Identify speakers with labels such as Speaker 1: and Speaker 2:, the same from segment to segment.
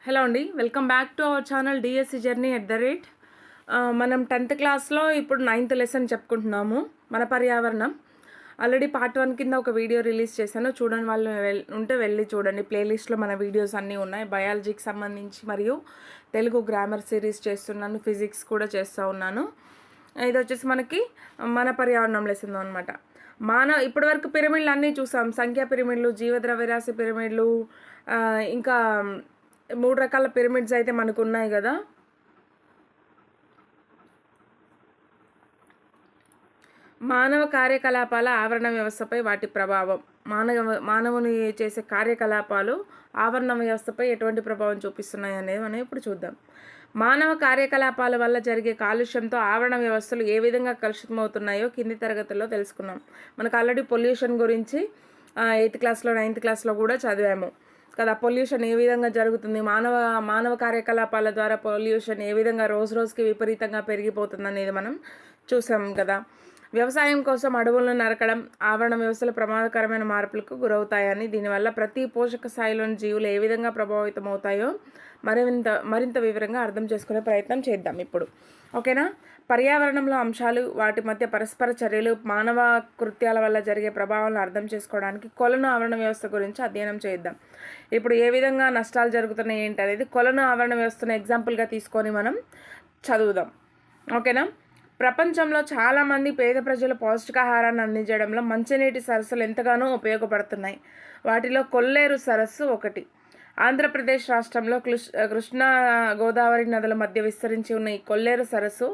Speaker 1: Hello అండి, welcome back to our channel DSC journey మనం 10th క్లాస్లో ఇప్పుడు 9th లెసన్ చెప్పుకుంటున్నాము. మన పర్యావరణం ఆల్రెడీ పార్ట్ 1 కింద ఒక వీడియో రిలీజ్ చేశాను. చూడని వాళ్ళు ఉంటే వెళ్ళి చూడండి. ప్లేలిస్ట్లో మన వీడియోస్ అన్నీ ఉన్నాయి. బయాలజీకి సంబంధించి మరియు తెలుగు గ్రామర్ సిరీస్ చేస్తున్నాను, ఫిజిక్స్ కూడా చేస్తూ ఉన్నాను. ఇది వచ్చేసి మనకి మన పర్యావరణం లెసన్ అనమాట. ఇప్పటివరకు పిరమిడ్లు అన్నీ చూసాం. సంఖ్యా పిరమిడ్లు, జీవద్రవ్యరాశి పిరమిడ్లు, ఇంకా 3 రకాల పిరమిడ్స్ అయితే మనకు ఉన్నాయి కదా. మానవ కార్యకలాపాల ఆవరణ వ్యవస్థపై వాటి ప్రభావం. మానవుని చేసే కార్యకలాపాలు ఆవరణ వ్యవస్థపై ఎటువంటి ప్రభావం చూపిస్తున్నాయి అనేది మనం ఇప్పుడు చూద్దాం. మానవ కార్యకలాపాల వల్ల జరిగే కాలుష్యంతో ఆవరణ వ్యవస్థలు ఏ విధంగా కలుషితమవుతున్నాయో కింది తరగతుల్లో తెలుసుకున్నాం. మనకు ఆల్రెడీ పొల్యూషన్ గురించి 8th క్లాస్లో 9th క్లాస్లో కూడా చదివాము కదా. పొల్యూషన్ ఏ విధంగా జరుగుతుంది, మానవ కార్యకలాపాల ద్వారా పొల్యూషన్ ఏ విధంగా రోజుకి విపరీతంగా పెరిగిపోతుంది అనేది మనం చూసాం కదా. వ్యవసాయం కోసం అడవులను నరకడం ఆవరణ వ్యవస్థలు ప్రమాదకరమైన మార్పులకు గురవుతాయని, దీనివల్ల ప్రతి పోషక స్థాయిలోని జీవులు ఏ విధంగా ప్రభావితం అవుతాయో మరింత వివరంగా అర్థం చేసుకునే ప్రయత్నం చేద్దాం ఇప్పుడు. ఓకేనా. పర్యావరణంలో అంశాలు, వాటి మధ్య పరస్పర చర్యలు, మానవ కృత్యాల వల్ల జరిగే ప్రభావాలను అర్థం చేసుకోవడానికి కొలను ఆవరణ వ్యవస్థ గురించి అధ్యయనం చేద్దాం. ఇప్పుడు ఏ విధంగా నష్టాలు జరుగుతున్నాయి ఏంటి అనేది కొలను ఆవరణ వ్యవస్థను ఎగ్జాంపుల్గా తీసుకొని మనం చదువుదాం. ఓకేనా. ప్రపంచంలో చాలామంది పేద ప్రజలు పౌష్టికాహారాన్ని అందించడంలో మంచినీటి సరస్సులు ఎంతగానో ఉపయోగపడుతున్నాయి. వాటిలో కొల్లేరు సరస్సు ఒకటి. ఆంధ్రప్రదేశ్ రాష్ట్రంలో కృష్ణా గోదావరి నదుల మధ్య విస్తరించి ఉన్న ఈ కొల్లేరు సరస్సు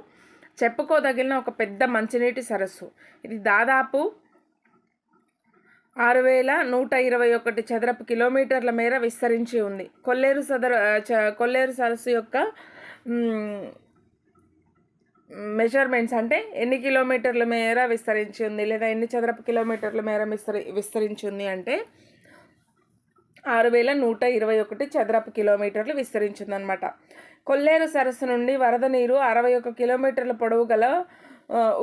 Speaker 1: చెప్పుకోదగిన ఒక పెద్ద మంచినీటి సరస్సు. ఇది దాదాపు 6121 చదరపు కిలోమీటర్ల మేర విస్తరించి ఉంది. కొల్లేరు సరస్సు యొక్క మెజర్మెంట్స్ అంటే ఎన్ని కిలోమీటర్ల మేర విస్తరించి ఉంది లేదా ఎన్ని చదరపు కిలోమీటర్ల మేర విస్తరించి ఉంది అంటే 6121 చదరపు కిలోమీటర్లు విస్తరించిందనమాట. కొల్లేరు సరస్సు నుండి వరద నీరు 61 కిలోమీటర్ల పొడవు గల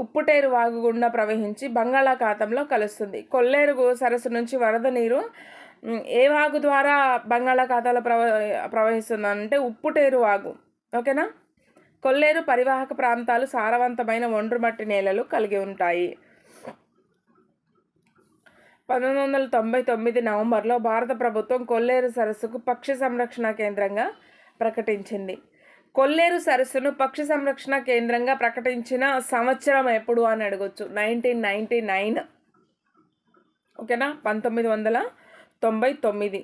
Speaker 1: ఉప్పుటేరు వాగు గుండా ప్రవహించి బంగాళాఖాతంలో కలుస్తుంది. కొల్లేరు సరస్సు నుంచి వరద నీరు ఏ వాగు ద్వారా బంగాళాఖాతంలో ప్రవహిస్తుందంటే ఉప్పుటేరు వాగు. ఓకేనా. కొల్లేరు పరివాహక ప్రాంతాలు సారవంతమైన ఒండ్రుమట్టి నేలలు కలిగి ఉంటాయి. 1999 నవంబర్లో భారత ప్రభుత్వం కొల్లేరు సరస్సుకు పక్షి సంరక్షణ కేంద్రంగా ప్రకటించింది. కొల్లేరు సరస్సును పక్షి సంరక్షణ కేంద్రంగా ప్రకటించిన సంవత్సరం ఎప్పుడు అని అడగొచ్చు. 1999. ఓకేనా. 1999.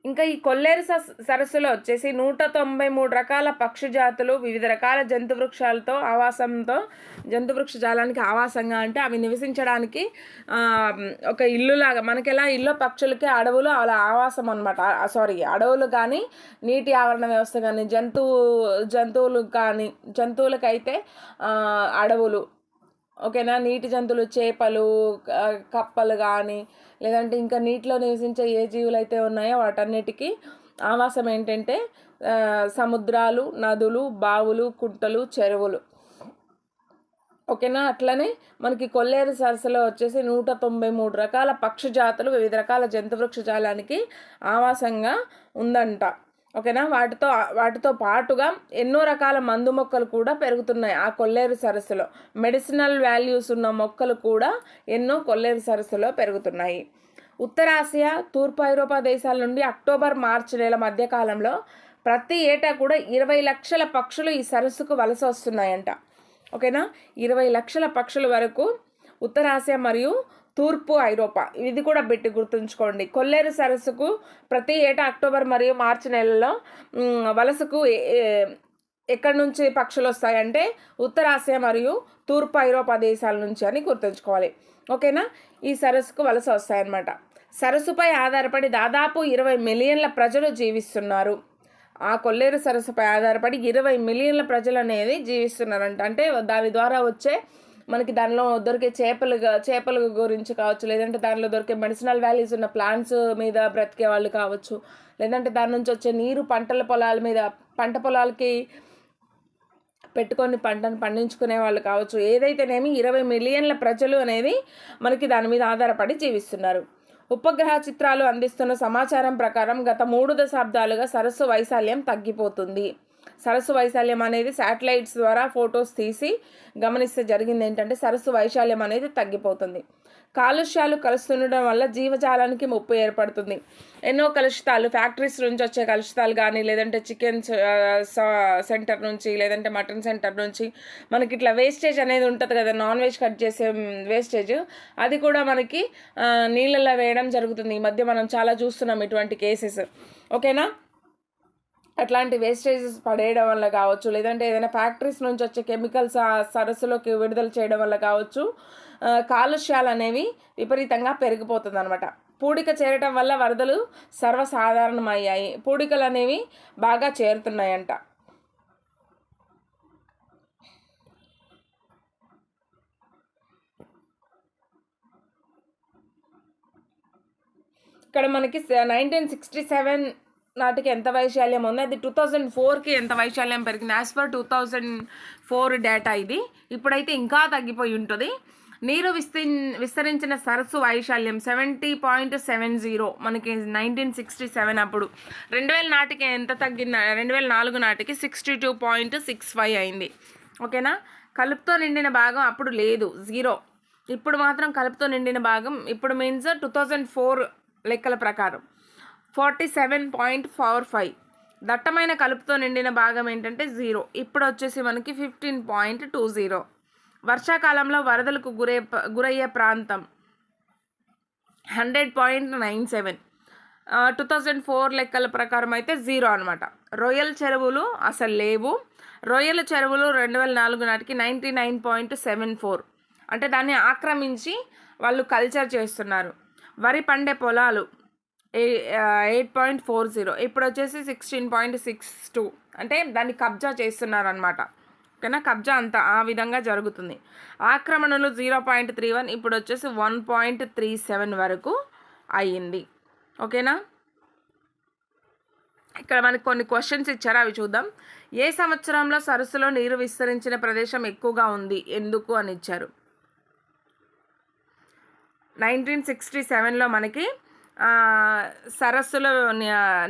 Speaker 1: ఇంకా ఈ కొల్లేరు సరస్సులో వచ్చేసి 193 రకాల పక్షి జాతులు వివిధ రకాల జంతువృక్ష జాలానికి ఆవాసంగా అంటే అవి నివసించడానికి ఒక ఇల్లులాగా మనకి ఎలా ఇల్లు పక్షులకి అడవులు అలా ఆవాసం అనమాట. అడవులు కానీ నీటి ఆవరణ వ్యవస్థ కానీ జంతువులకైతే అడవులు. ఓకేనా. నీటి జంతువులు చేపలు, కప్పలు కానీ లేదంటే ఇంకా నీటిలో నివసించే ఏ జీవులు అయితే ఉన్నాయో వాటన్నిటికీ ఆవాసం ఏంటంటే సముద్రాలు, నదులు, బావులు, కుంటలు, చెరువులు. ఓకేనా. అట్లనే మనకి కొల్లేరు సరస్సులో వచ్చేసి 193 రకాల పక్షి జాతులు వివిధ రకాల జంతువృక్ష జాలానికి ఆవాసంగా ఉందంట. ఓకేనా. వాటితో పాటుగా ఎన్నో రకాల మందు మొక్కలు కూడా పెరుగుతున్నాయి ఆ కొల్లేరు సరస్సులో. మెడిసినల్ వాల్యూస్ ఉన్న మొక్కలు కూడా ఎన్నో కొల్లేరు సరస్సులో పెరుగుతున్నాయి. ఉత్తరాసియా, తూర్పు ఐరోపా దేశాల నుండి అక్టోబర్-మార్చి నెల మధ్యకాలంలో ప్రతి ఏటా కూడా 20 లక్షల పక్షులు ఈ సరస్సుకు వలస వస్తున్నాయంట. ఓకేనా. 20 లక్షల పక్షుల వరకు ఉత్తరాసియా మరియు తూర్పు ఐరోపా, ఇది కూడా పెట్టి గుర్తుంచుకోండి. కొల్లేరు సరస్సుకు ప్రతి ఏటా అక్టోబర్ మరియు మార్చి నెలలో వలసకు ఎక్కడి నుంచి పక్షులు వస్తాయంటే ఉత్తరాసియా మరియు తూర్పు ఐరోపా దేశాల నుంచి అని గుర్తుంచుకోవాలి. ఓకేనా. ఈ సరస్సుకు వలస వస్తాయన్నమాట. సరస్సుపై ఆధారపడి దాదాపు 20 మిలియన్ల ప్రజలు జీవిస్తున్నారు. ఆ కొల్లేరు సరస్సుపై ఆధారపడి 20 మిలియన్ల ప్రజలు అనేది జీవిస్తున్నారంట. అంటే దాని ద్వారా వచ్చే మనకి దానిలో దొరికే చేపల గురించి కావచ్చు, లేదంటే దానిలో దొరికే మెడిసినల్ వాల్యూస్ ఉన్న ప్లాంట్స్ మీద బ్రతికే వాళ్ళు కావచ్చు, లేదంటే దాని నుంచి వచ్చే నీరు పంట పొలాలకి పెట్టుకొని పంటను పండించుకునే వాళ్ళు కావచ్చు. ఏదైతేనేమి 20 మిలియన్ల ప్రజలు అనేది మనకి దాని మీద ఆధారపడి జీవిస్తున్నారు. ఉపగ్రహ చిత్రాలు అందిస్తున్న సమాచారం ప్రకారం గత 3 దశాబ్దాలుగా సరస్సు వైశాల్యం తగ్గిపోతుంది. సరస్సు వైశాల్యం అనేది శాటిలైట్స్ ద్వారా ఫొటోస్ తీసి గమనిస్తే జరిగింది ఏంటంటే సరస్సు వైశాల్యం అనేది తగ్గిపోతుంది. కాలుష్యాలు కలుస్తుండడం వల్ల జీవజాలానికి ముప్పు ఏర్పడుతుంది. ఎన్నో కలుషితాలు ఫ్యాక్టరీస్ నుంచి వచ్చే కలుషితాలు కానీ, లేదంటే చికెన్ సెంటర్ నుంచి, లేదంటే మటన్ సెంటర్ నుంచి మనకి ఇట్లా వేస్టేజ్ అనేది ఉంటుంది కదా, నాన్ వెజ్ కట్ చేసే వేస్టేజ్, అది కూడా మనకి నీళ్ళల్లో వేయడం జరుగుతుంది. ఈ మధ్య మనం చాలా చూస్తున్నాం ఇటువంటి కేసెస్. ఓకేనా? అట్లాంటి వేస్టేజెస్ పడేయడం వల్ల కావచ్చు, లేదంటే ఏదైనా ఫ్యాక్టరీస్ నుంచి వచ్చే కెమికల్స్ ఆ సరస్సులోకి విడుదల చేయడం వల్ల కావచ్చు, కాలుష్యాలు అనేవి విపరీతంగా పెరిగిపోతుంది అనమాట. పూడిక చేరటం వల్ల వరదలు సర్వసాధారణమయ్యాయి. పూడికలు అనేవి బాగా చేరుతున్నాయంట. ఇక్కడ మనకి 1967 నాటికి ఎంత వైశాల్యం ఉంది, అది 2004కి ఎంత వైశాల్యం పెరిగింది. యాజ్ పర్ 2004 డేటా ఇది. ఇప్పుడైతే ఇంకా తగ్గిపోయి ఉంటుంది. నీరు విస్తరించిన సరస్సు వైశాల్యం 70.70 మనకి 1967 అప్పుడు. 2000 నాటికి ఎంత తగ్గింది, 2004 నాటికి 62.65 అయింది. ఓకేనా? కలుపుతో నిండిన భాగం అప్పుడు లేదు, 0. ఇప్పుడు మాత్రం కలుపుతో నిండిన భాగం ఇప్పుడు మీన్స్ 2004 లెక్కల ప్రకారం 47.45. దట్టమైన కలుపుతో నిండిన భాగం ఏంటంటే 0. ఇప్పుడు వచ్చేసి మనకి 15.20. వర్షాకాలంలో వరదలకు గురయ్యే ప్రాంతం 100.97. 2004 లెక్కల ప్రకారం అయితే 0 అనమాట. రొయ్యల చెరువులు అసలు లేవు. రొయ్యల చెరువులు 2004 నాటికి 99.74. అంటే దాన్ని ఆక్రమించి వాళ్ళు కల్చర్ చేస్తున్నారు. వరి పండే పొలాలు 8.40. ఇప్పుడు వచ్చేసి 16.62. అంటే దాన్ని కబ్జా చేస్తున్నారనమాట. ఓకేనా? కబ్జా అంతా ఆ విధంగా జరుగుతుంది. ఆక్రమణలు 0.31, ఇప్పుడు వచ్చేసి 1.37 వరకు అయ్యింది. ఓకేనా? ఇక్కడ మనకి కొన్ని క్వశ్చన్స్ ఇచ్చారు, అవి చూద్దాం. ఏ సంవత్సరంలో సరస్సులో నీరు విస్తరించిన ప్రదేశం ఎక్కువగా ఉంది, ఎందుకు అని ఇచ్చారు. 1967లో మనకి సరస్సులో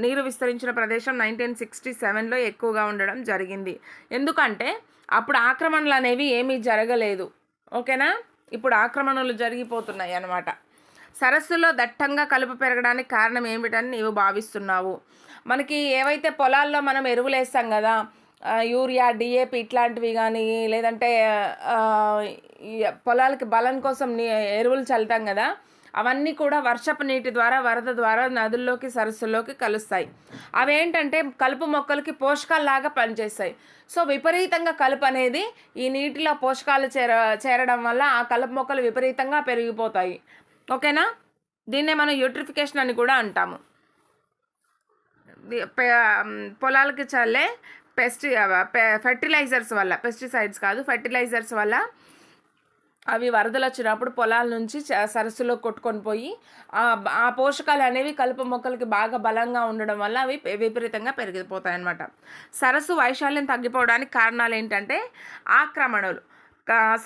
Speaker 1: నీరు విస్తరించిన ప్రదేశం 1967లో ఎక్కువగా ఉండడం జరిగింది. ఎందుకంటే అప్పుడు ఆక్రమణలు అనేవి ఏమీ జరగలేదు. ఓకేనా? ఇప్పుడు ఆక్రమణలు జరిగిపోతున్నాయి అన్నమాట. సరస్సులో దట్టంగా కలుపు పెరగడానికి కారణం ఏమిటని నీవు భావిస్తున్నావు? మనకి ఏవైతే పొలాల్లో మనం ఎరువులు వేస్తాం కదా, యూరియా, డిఏపి ఇట్లాంటివి కానీ, లేదంటే పొలాలకి బలం కోసం ఎరువులు చల్లుతాం కదా, అవన్నీ కూడా వర్షపు నీటి ద్వారా, వరద ద్వారా నదుల్లోకి, సరస్సుల్లోకి కలుస్తాయి. అవేంటంటే కలుపు మొక్కలకి పోషకాలలాగా పనిచేస్తాయి. సో విపరీతంగా కలుపు అనేది ఈ నీటిలో పోషకాలు చేరడం వల్ల ఆ కలుపు మొక్కలు విపరీతంగా పెరిగిపోతాయి. ఓకేనా? దీన్నే మనం యూట్రిఫికేషన్ అని కూడా అంటాము. పొలాలకి చల్లే ఫెర్టిలైజర్స్ వల్ల, పెస్టిసైడ్స్ కాదు, ఫెర్టిలైజర్స్ వల్ల అవి వరదలు వచ్చినప్పుడు పొలాల నుంచి సరస్సులో కొట్టుకొని పోయి ఆ పోషకాలు అనేవి కలుపు మొక్కలకి బాగా బలంగా ఉండడం వల్ల అవి విపరీతంగా పెరిగిపోతాయి అన్నమాట. సరస్సు వైశాల్యం తగ్గిపోవడానికి కారణాలు ఏంటంటే ఆక్రమణలు.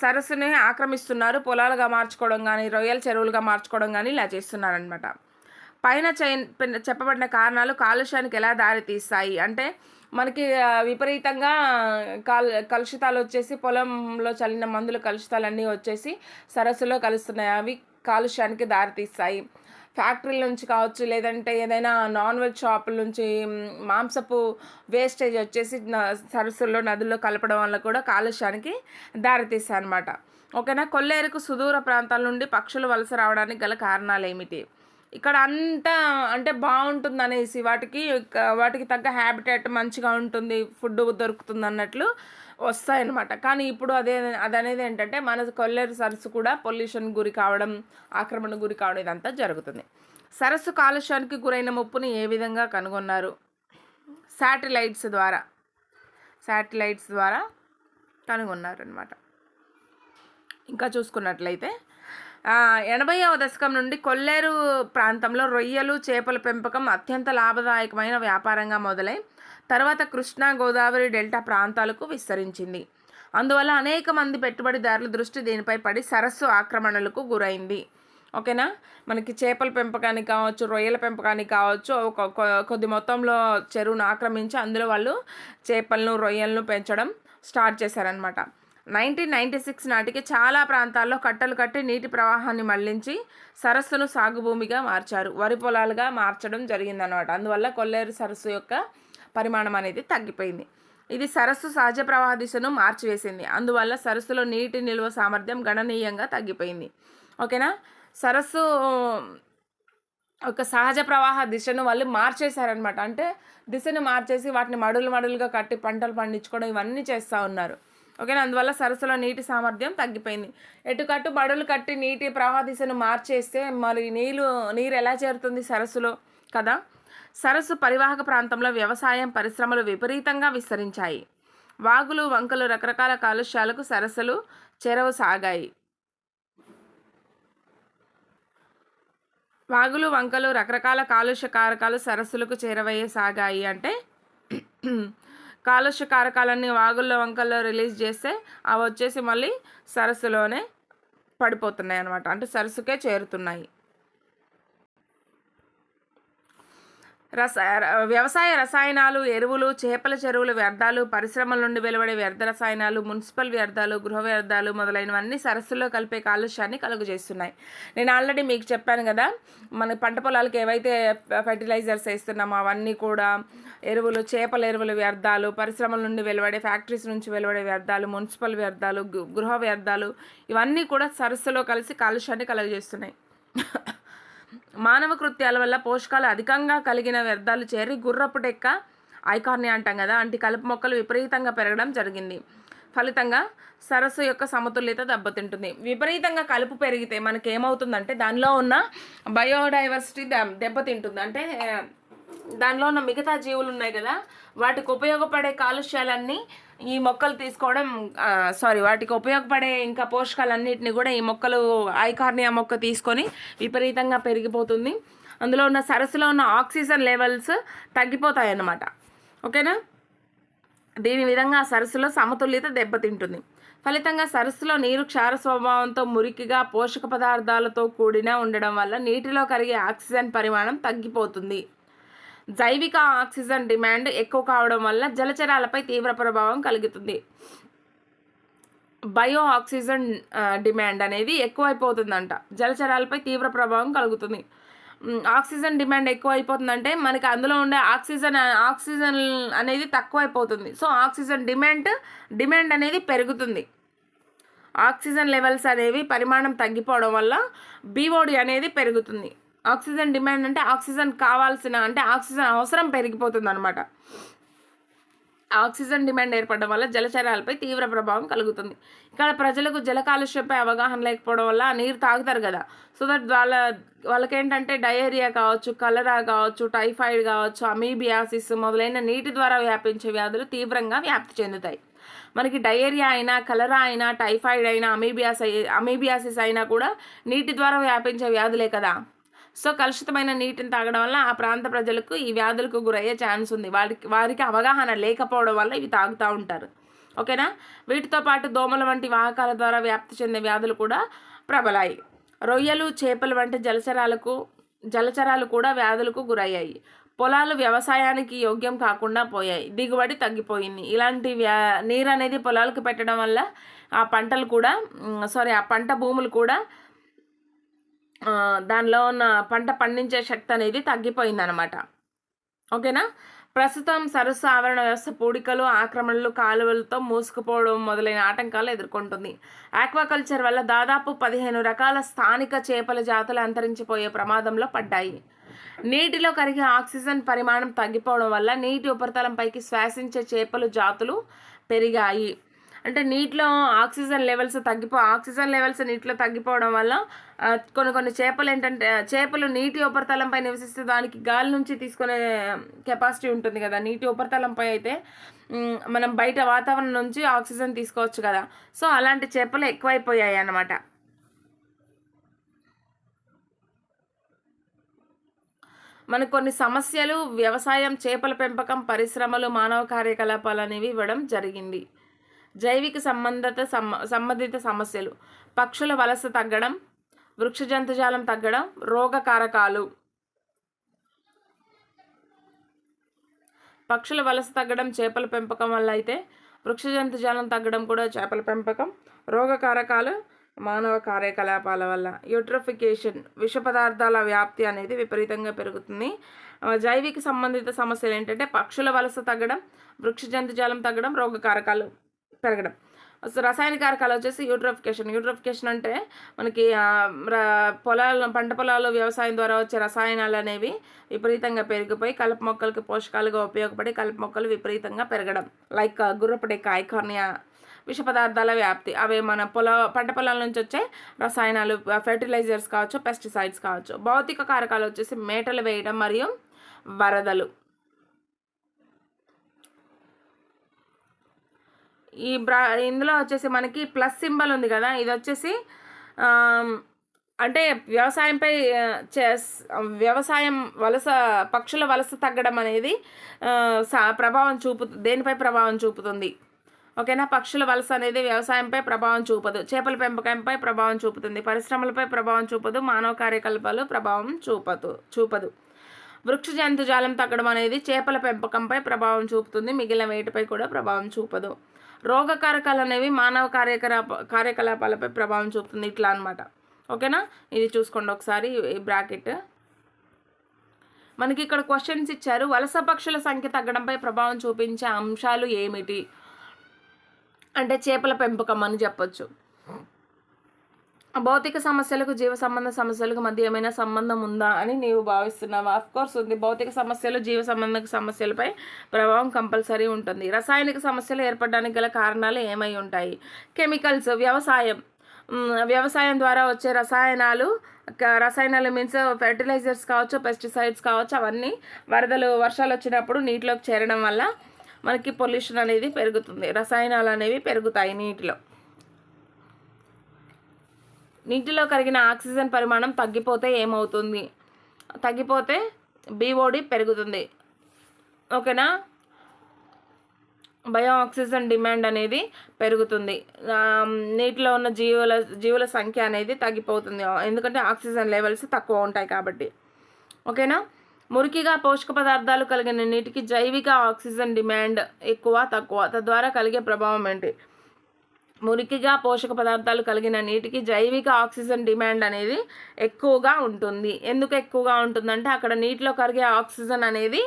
Speaker 1: సరస్సుని ఆక్రమిస్తున్నారు, పొలాలుగా మార్చుకోవడం కానీ, రొయ్యల చెరువులుగా మార్చుకోవడం కానీ ఇలా చేస్తున్నారనమాట. పైన చెప్పబడిన కారణాలు కాలుష్యానికి ఎలా దారితీస్తాయి అంటే, మనకి విపరీతంగా కలుషితాలు వచ్చేసి పొలంలో చల్లిన మందులు కలుషితాలన్నీ వచ్చేసి సరస్సులో కలుస్తున్నాయి. అవి కాలుష్యానికి దారితీస్తాయి. ఫ్యాక్టరీల నుంచి కావచ్చు, లేదంటే ఏదైనా నాన్ వెజ్ షాపుల నుంచి మాంసపు వేస్టేజ్ వచ్చేసి సరస్సుల్లో, నదుల్లో కలపడం వల్ల కూడా కాలుష్యానికి దారితీస్తాయి అన్నమాట. ఓకేనా? కొల్లేరుకు సుదూర ప్రాంతాల నుండి పక్షులు వలస రావడానికి గల కారణాలు ఏమిటి? ఇక్కడ అంతా అంటే బాగుంటుంది అనేసి, వాటికి తగ్గ హ్యాబిటేట్ మంచిగా ఉంటుంది, ఫుడ్ దొరుకుతుంది అన్నట్లు వస్తాయన్నమాట. కానీ ఇప్పుడు అదనేది ఏంటంటే మన కొల్లేరు సరస్సు కూడా పొల్యూషన్ గురి కావడం, ఆక్రమణ గురి కావడం ఇదంతా జరుగుతుంది. సరస్సు కాలుష్యానికి గురైన ముప్పుని ఏ విధంగా కనుగొన్నారు? శాటిలైట్స్ ద్వారా కనుగొన్నారు అన్నమాట. ఇంకా చూసుకున్నట్లయితే 80వ దశకం నుండి కొల్లేరు ప్రాంతంలో రొయ్యలు, చేపల పెంపకం అత్యంత లాభదాయకమైన వ్యాపారంగా మొదలై తర్వాత కృష్ణా, గోదావరి డెల్టా ప్రాంతాలకు విస్తరించింది. అందువల్ల అనేక మంది పెట్టుబడిదారుల దృష్టి దీనిపై పడి సరస్సు ఆక్రమణలకు గురైంది. ఓకేనా. మనకి చేపల పెంపకానికి కావచ్చు, రొయ్యల పెంపకానికి కావచ్చు, కొద్ది మొత్తంలో చెరువును ఆక్రమించి అందులో వాళ్ళు చేపలను, రొయ్యలను పెంచడం స్టార్ట్ చేశారనమాట. 1996 నాటికి చాలా ప్రాంతాల్లో కట్టలు కట్టి నీటి ప్రవాహాన్ని మళ్లించి సరస్సును సాగుభూమిగా మార్చారు, వరి పొలాలుగా మార్చడం జరిగిందనమాట. అందువల్ల కొల్లేరు సరస్సు యొక్క పరిమాణం అనేది తగ్గిపోయింది. ఇది సరస్సు సహజ ప్రవాహ దిశను మార్చివేసింది. అందువల్ల సరస్సులో నీటి నిల్వ సామర్థ్యం గణనీయంగా తగ్గిపోయింది. ఓకేనా. సరస్సు ఒక సహజ ప్రవాహ దిశను వాళ్ళు మార్చేశారనమాట. అంటే దిశను మార్చేసి వాటిని మడులుగా కట్టి పంటలు పండించుకోవడం ఇవన్నీ చేస్తూ ఉన్నారు. ఓకేనా. అందువల్ల సరస్సులో నీటి సామర్థ్యం తగ్గిపోయింది. ఎటుకట్టు మడులు కట్టి నీటి ప్రవాహ దిశను మార్చేస్తే మరి నీరు ఎలా చేరుతుంది సరస్సులో కదా. సరస్సు పరివాహక ప్రాంతంలో వ్యవసాయం, పరిశ్రమలు విపరీతంగా విస్తరించాయి. వాగులు, వంకలు, రకరకాల కాలుష్యాలకు సరస్సులు చేరవ సాగాయి. వాగులు, వంకలు, రకరకాల కాలుష్య కారకాలు సరస్సులకు చేరవయ్యసాగాయి. అంటే కాలుష్య కారకాలన్నీ వాగుల్లో, వంకల్లో రిలీజ్ చేస్తే అవి వచ్చేసి మళ్ళీ సరస్సులోనే పడిపోతున్నాయి అన్నమాట. అంటే సరస్సుకే చేరుతున్నాయి. వ్యవసాయ రసాయనాలు, ఎరువులు, చేపల చెరువుల వ్యర్థాలు, పరిశ్రమల నుండి వెలువడే వ్యర్థ రసాయనాలు, మున్సిపల్ వ్యర్థాలు, గృహ వ్యర్థాలు మొదలైనవన్నీ సరస్సులో కలిపే కాలుష్యాన్ని కలుగజేస్తున్నాయి. నేను ఆల్రెడీ మీకు చెప్పాను కదా, మన పంట పొలాలకు ఏవైతే ఫెర్టిలైజర్స్ వేస్తున్నామో అవన్నీ కూడా ఎరువులు, చేపల ఎరువుల వ్యర్థాలు, పరిశ్రమల నుండి వెలువడే, ఫ్యాక్టరీస్ నుంచి వెలువడే వ్యర్థాలు, మున్సిపల్ వ్యర్థాలు, గృహ వ్యర్థాలు ఇవన్నీ కూడా సరస్సులో కలిసి కాలుష్యాన్ని కలుగజేస్తున్నాయి. మానవ కృత్యాల వల్ల పోషకాలు అధికంగా కలిగిన వ్యర్థాలు చేరి గుర్రపు డెక్క, ఐకార్నియా అంటాం కదా, అంటి కలుపు మొక్కలు విపరీతంగా పెరగడం జరిగింది. ఫలితంగా సరస్సు యొక్క సమతుల్యత దెబ్బతింటుంది. విపరీతంగా కలుపు పెరిగితే మనకి ఏమవుతుందంటే దానిలో ఉన్న బయోడైవర్సిటీ దెబ్బతింటుంది. అంటే దానిలో ఉన్న మిగతా జీవులు ఉన్నాయి కదా, వాటికి ఉపయోగపడే కాలుష్యాలన్నీ ఈ మొక్కలు తీసుకోవడం వాటికి ఉపయోగపడే ఇంకా పోషకాలన్నిటిని కూడా ఈ మొక్కలు, ఐకార్నియా మొక్క తీసుకొని విపరీతంగా పెరిగిపోతుంది. అందులో ఉన్న సరస్సులో ఉన్న ఆక్సిజన్ లెవెల్స్ తగ్గిపోతాయి అన్నమాట. ఓకేనా. దీని విధంగా సరస్సులో సమతుల్యత దెబ్బతింటుంది. ఫలితంగా సరస్సులో నీరు క్షార స్వభావంతో మురికిగా, పోషక పదార్థాలతో కూడిన ఉండడం వల్ల నీటిలో కరిగే ఆక్సిజన్ పరిమాణం తగ్గిపోతుంది. జైవిక ఆక్సిజన్ డిమాండ్ ఎక్కువ కావడం వల్ల జలచరాలపై తీవ్ర ప్రభావం కలుగుతుంది. బయో ఆక్సిజన్ డిమాండ్ అనేది ఎక్కువైపోతుందంట, జలచరాలపై తీవ్ర ప్రభావం కలుగుతుంది. ఆక్సిజన్ డిమాండ్ ఎక్కువైపోతుందంటే మనకి అందులో ఉండే ఆక్సిజన్ అనేది తక్కువైపోతుంది. సో ఆక్సిజన్ డిమాండ్ అనేది పెరుగుతుంది. ఆక్సిజన్ లెవెల్స్ అనేవి పరిమాణం తగ్గిపోవడం వల్ల బీఓడి అనేది పెరుగుతుంది. ఆక్సిజన్ డిమాండ్ అంటే ఆక్సిజన్ అంటే ఆక్సిజన్ అవసరం పెరిగిపోతుంది అనమాట. ఆక్సిజన్ డిమాండ్ ఏర్పడడం వల్ల జలచరాలపై తీవ్ర ప్రభావం కలుగుతుంది. ఇక్కడ ప్రజలకు జల కాలుష్యంపై అవగాహన లేకపోవడం వల్ల నీరు తాగుతారు కదా, సో దట్ వాళ్ళకేంటంటే డయేరియా కావచ్చు, కలరా కావచ్చు, టైఫాయిడ్ కావచ్చు, అమీబియాసిస్ మొదలైన నీటి ద్వారా వ్యాపించే వ్యాధులు తీవ్రంగా వ్యాప్తి చెందుతాయి. మనకి డయేరియా అయినా, కలరా అయినా, టైఫాయిడ్ అయినా, అమీబియాసిస్ అయినా కూడా నీటి ద్వారా వ్యాపించే వ్యాధులే కదా. సో కలుషితమైన నీటిని తాగడం వల్ల ఆ ప్రాంత ప్రజలకు ఈ వ్యాధులకు గురయ్యే ఛాన్స్ ఉంది. వారికి అవగాహన లేకపోవడం వల్ల ఇవి తాగుతూ ఉంటారు. ఓకేనా. వీటితో పాటు దోమల వంటి వాహకాల ద్వారా వ్యాప్తి చెందే వ్యాధులు కూడా ప్రబలాయి. రొయ్యలు, చేపలు వంటి జలచరాలు కూడా వ్యాధులకు గురయ్యాయి. పొలాలు వ్యవసాయానికి యోగ్యం కాకుండా పోయాయి, దిగుబడి తగ్గిపోయింది. ఇలాంటి నీరు అనేది పొలాలకు పెట్టడం వల్ల ఆ పంట భూములు కూడా దానిలో ఉన్న పంట పండించే శక్తి అనేది తగ్గిపోయిందనమాట. ఓకేనా. ప్రస్తుతం సరస్సు ఆవరణ వ్యవస్థ పూడికలు, ఆక్రమణలు, కాలువలతో మూసుకుపోవడం మొదలైన ఆటంకాలు ఎదుర్కొంటుంది. ఆక్వాకల్చర్ వల్ల దాదాపు 15 రకాల స్థానిక చేపల జాతులు అంతరించిపోయే ప్రమాదంలో పడ్డాయి. నీటిలో కరిగే ఆక్సిజన్ పరిమాణం తగ్గిపోవడం వల్ల నీటి ఉపరితలంపైకి శ్వాసించే చేపలు జాతులు పెరిగాయి. అంటే నీటిలో ఆక్సిజన్ లెవెల్స్ నీటిలో తగ్గిపోవడం వల్ల కొన్ని చేపలు నీటి ఉపరితలంపై నివసిస్తే దానికి గాలి నుంచి తీసుకునే కెపాసిటీ ఉంటుంది కదా. నీటి ఉపరితలంపై అయితే మనం బయట వాతావరణం నుంచి ఆక్సిజన్ తీసుకోవచ్చు కదా. సో అలాంటి చేపలు ఎక్కువైపోయాయి అన్నమాట. మనకు కొన్ని సమస్యలు వ్యవసాయం, చేపల పెంపకం, పరిశ్రమలు, మానవ కార్యకలాపాలు అనేవి ఇవ్వడం జరిగింది. జైవిక సంబంధిత సమస్యలు: పక్షుల వలస తగ్గడం, వృక్ష జంతుజాలం తగ్గడం, రోగకారకాలు. పక్షుల వలస తగ్గడం చేపల పెంపకం వల్ల అయితే, వృక్ష జంతుజాలం తగ్గడం కూడా చేపల పెంపకం, రోగకారకాలు మానవ కార్యకలాపాల వల్ల. యూట్రోఫికేషన్, విష పదార్థాల వ్యాప్తి అనేది విపరీతంగా పెరుగుతుంది. జైవిక సంబంధిత సమస్యలు ఏంటంటే పక్షుల వలస తగ్గడం, వృక్ష జంతుజాలం తగ్గడం, రోగకారకాలు పెరగడం. రసాయన కారకాలు వచ్చేసి యూట్రోఫికేషన్ అంటే మనకి పంట పొలాల్లో వ్యవసాయం ద్వారా వచ్చే రసాయనాలు అనేవి విపరీతంగా పెరిగిపోయి కలుపు మొక్కలకి పోషకాలుగా ఉపయోగపడి కలుపు మొక్కలు విపరీతంగా పెరగడం. లైక్ గుర్రపడెక్క, ఐకార్నియా. విష పదార్థాల వ్యాప్తి, అవి మన పంట పొలాల నుంచి వచ్చే రసాయనాలు, ఫెర్టిలైజర్స్ కావచ్చు, పెస్టిసైడ్స్ కావచ్చు. భౌతిక కారకాలు వచ్చేసి మేటలు వేయడం మరియు వరదలు. ఇందులో వచ్చేసి మనకి ప్లస్ సింబల్ ఉంది కదా, ఇది వచ్చేసి అంటే వ్యవసాయం వలస పక్షుల వలస తగ్గడం అనేది దేనిపై ప్రభావం చూపుతుంది? ఓకేనా, పక్షుల వలస అనేది వ్యవసాయంపై ప్రభావం చూపదు, చేపల పెంపకంపై ప్రభావం చూపుతుంది, పరిశ్రమలపై ప్రభావం చూపదు, మానవ కార్యకలాపాలు ప్రభావం చూపదు. వృక్ష జంతుజాలం తగ్గడం అనేది చేపల పెంపకంపై ప్రభావం చూపుతుంది, మిగిలిన వేటిపై కూడా ప్రభావం చూపదు. రోగకారకాలు అనేవి మానవ కార్యకలాపాలపై ప్రభావం చూపుతుంది, ఇట్లా అనమాట. ఓకేనా, ఇది చూసుకోండి ఒకసారి ఈ బ్రాకెట్. మనకి ఇక్కడ క్వశ్చన్స్ ఇచ్చారు. వలస పక్షుల సంఖ్య తగ్గడంపై ప్రభావం చూపించే అంశాలు ఏమిటి అంటే చేపల పెంపకం అని చెప్పొచ్చు. భౌతిక సమస్యలకు జీవ సంబంధ సమస్యలకు మధ్య ఏమైనా సంబంధం ఉందా అని నీవు భావిస్తున్నావా? అఫ్కోర్స్ ఉంది. భౌతిక సమస్యలు జీవ సంబంధ సమస్యలపై ప్రభావం కంపల్సరీ ఉంటుంది. రసాయనిక సమస్యలు ఏర్పడడానికి గల కారణాలు ఏమై ఉంటాయి? కెమికల్స్, వ్యవసాయం ద్వారా వచ్చే రసాయనాలు మీన్స్ ఫెర్టిలైజర్స్ కావచ్చు, పెస్టిసైడ్స్ కావచ్చు, అవన్నీ వర్షాలు వచ్చినప్పుడు నీటిలోకి చేరడం వల్ల మనకి పొల్యూషన్ అనేది పెరుగుతుంది, రసాయనాలు అనేవి పెరుగుతాయి. నీటిలో కరిగిన ఆక్సిజన్ పరిమాణం తగ్గిపోతే ఏమవుతుంది? తగ్గిపోతే BOD పెరుగుతుంది. ఓకేనా, బయో ఆక్సిజన్ డిమాండ్ అనేది పెరుగుతుంది. నీటిలో ఉన్న జీవుల సంఖ్య అనేది తగ్గిపోతుంది, ఎందుకంటే ఆక్సిజన్ లెవెల్స్ తక్కువ ఉంటాయి కాబట్టి. ఓకేనా, మురికిగా పోషక పదార్థాలు కలిగిన నీటికి జైవిక ఆక్సిజన్ డిమాండ్ ఎక్కువ తక్కువ, తద్వారా కలిగే ప్రభావం ఏంటి? మురికిగా పోషక పదార్థాలు కలిగిన నీటికి జైవిక ఆక్సిజన్ డిమాండ్ అనేది ఎక్కువగా ఉంటుంది. ఎందుకు ఎక్కువగా ఉంటుందంటే అక్కడ నీటిలో కరిగే ఆక్సిజన్ అనేది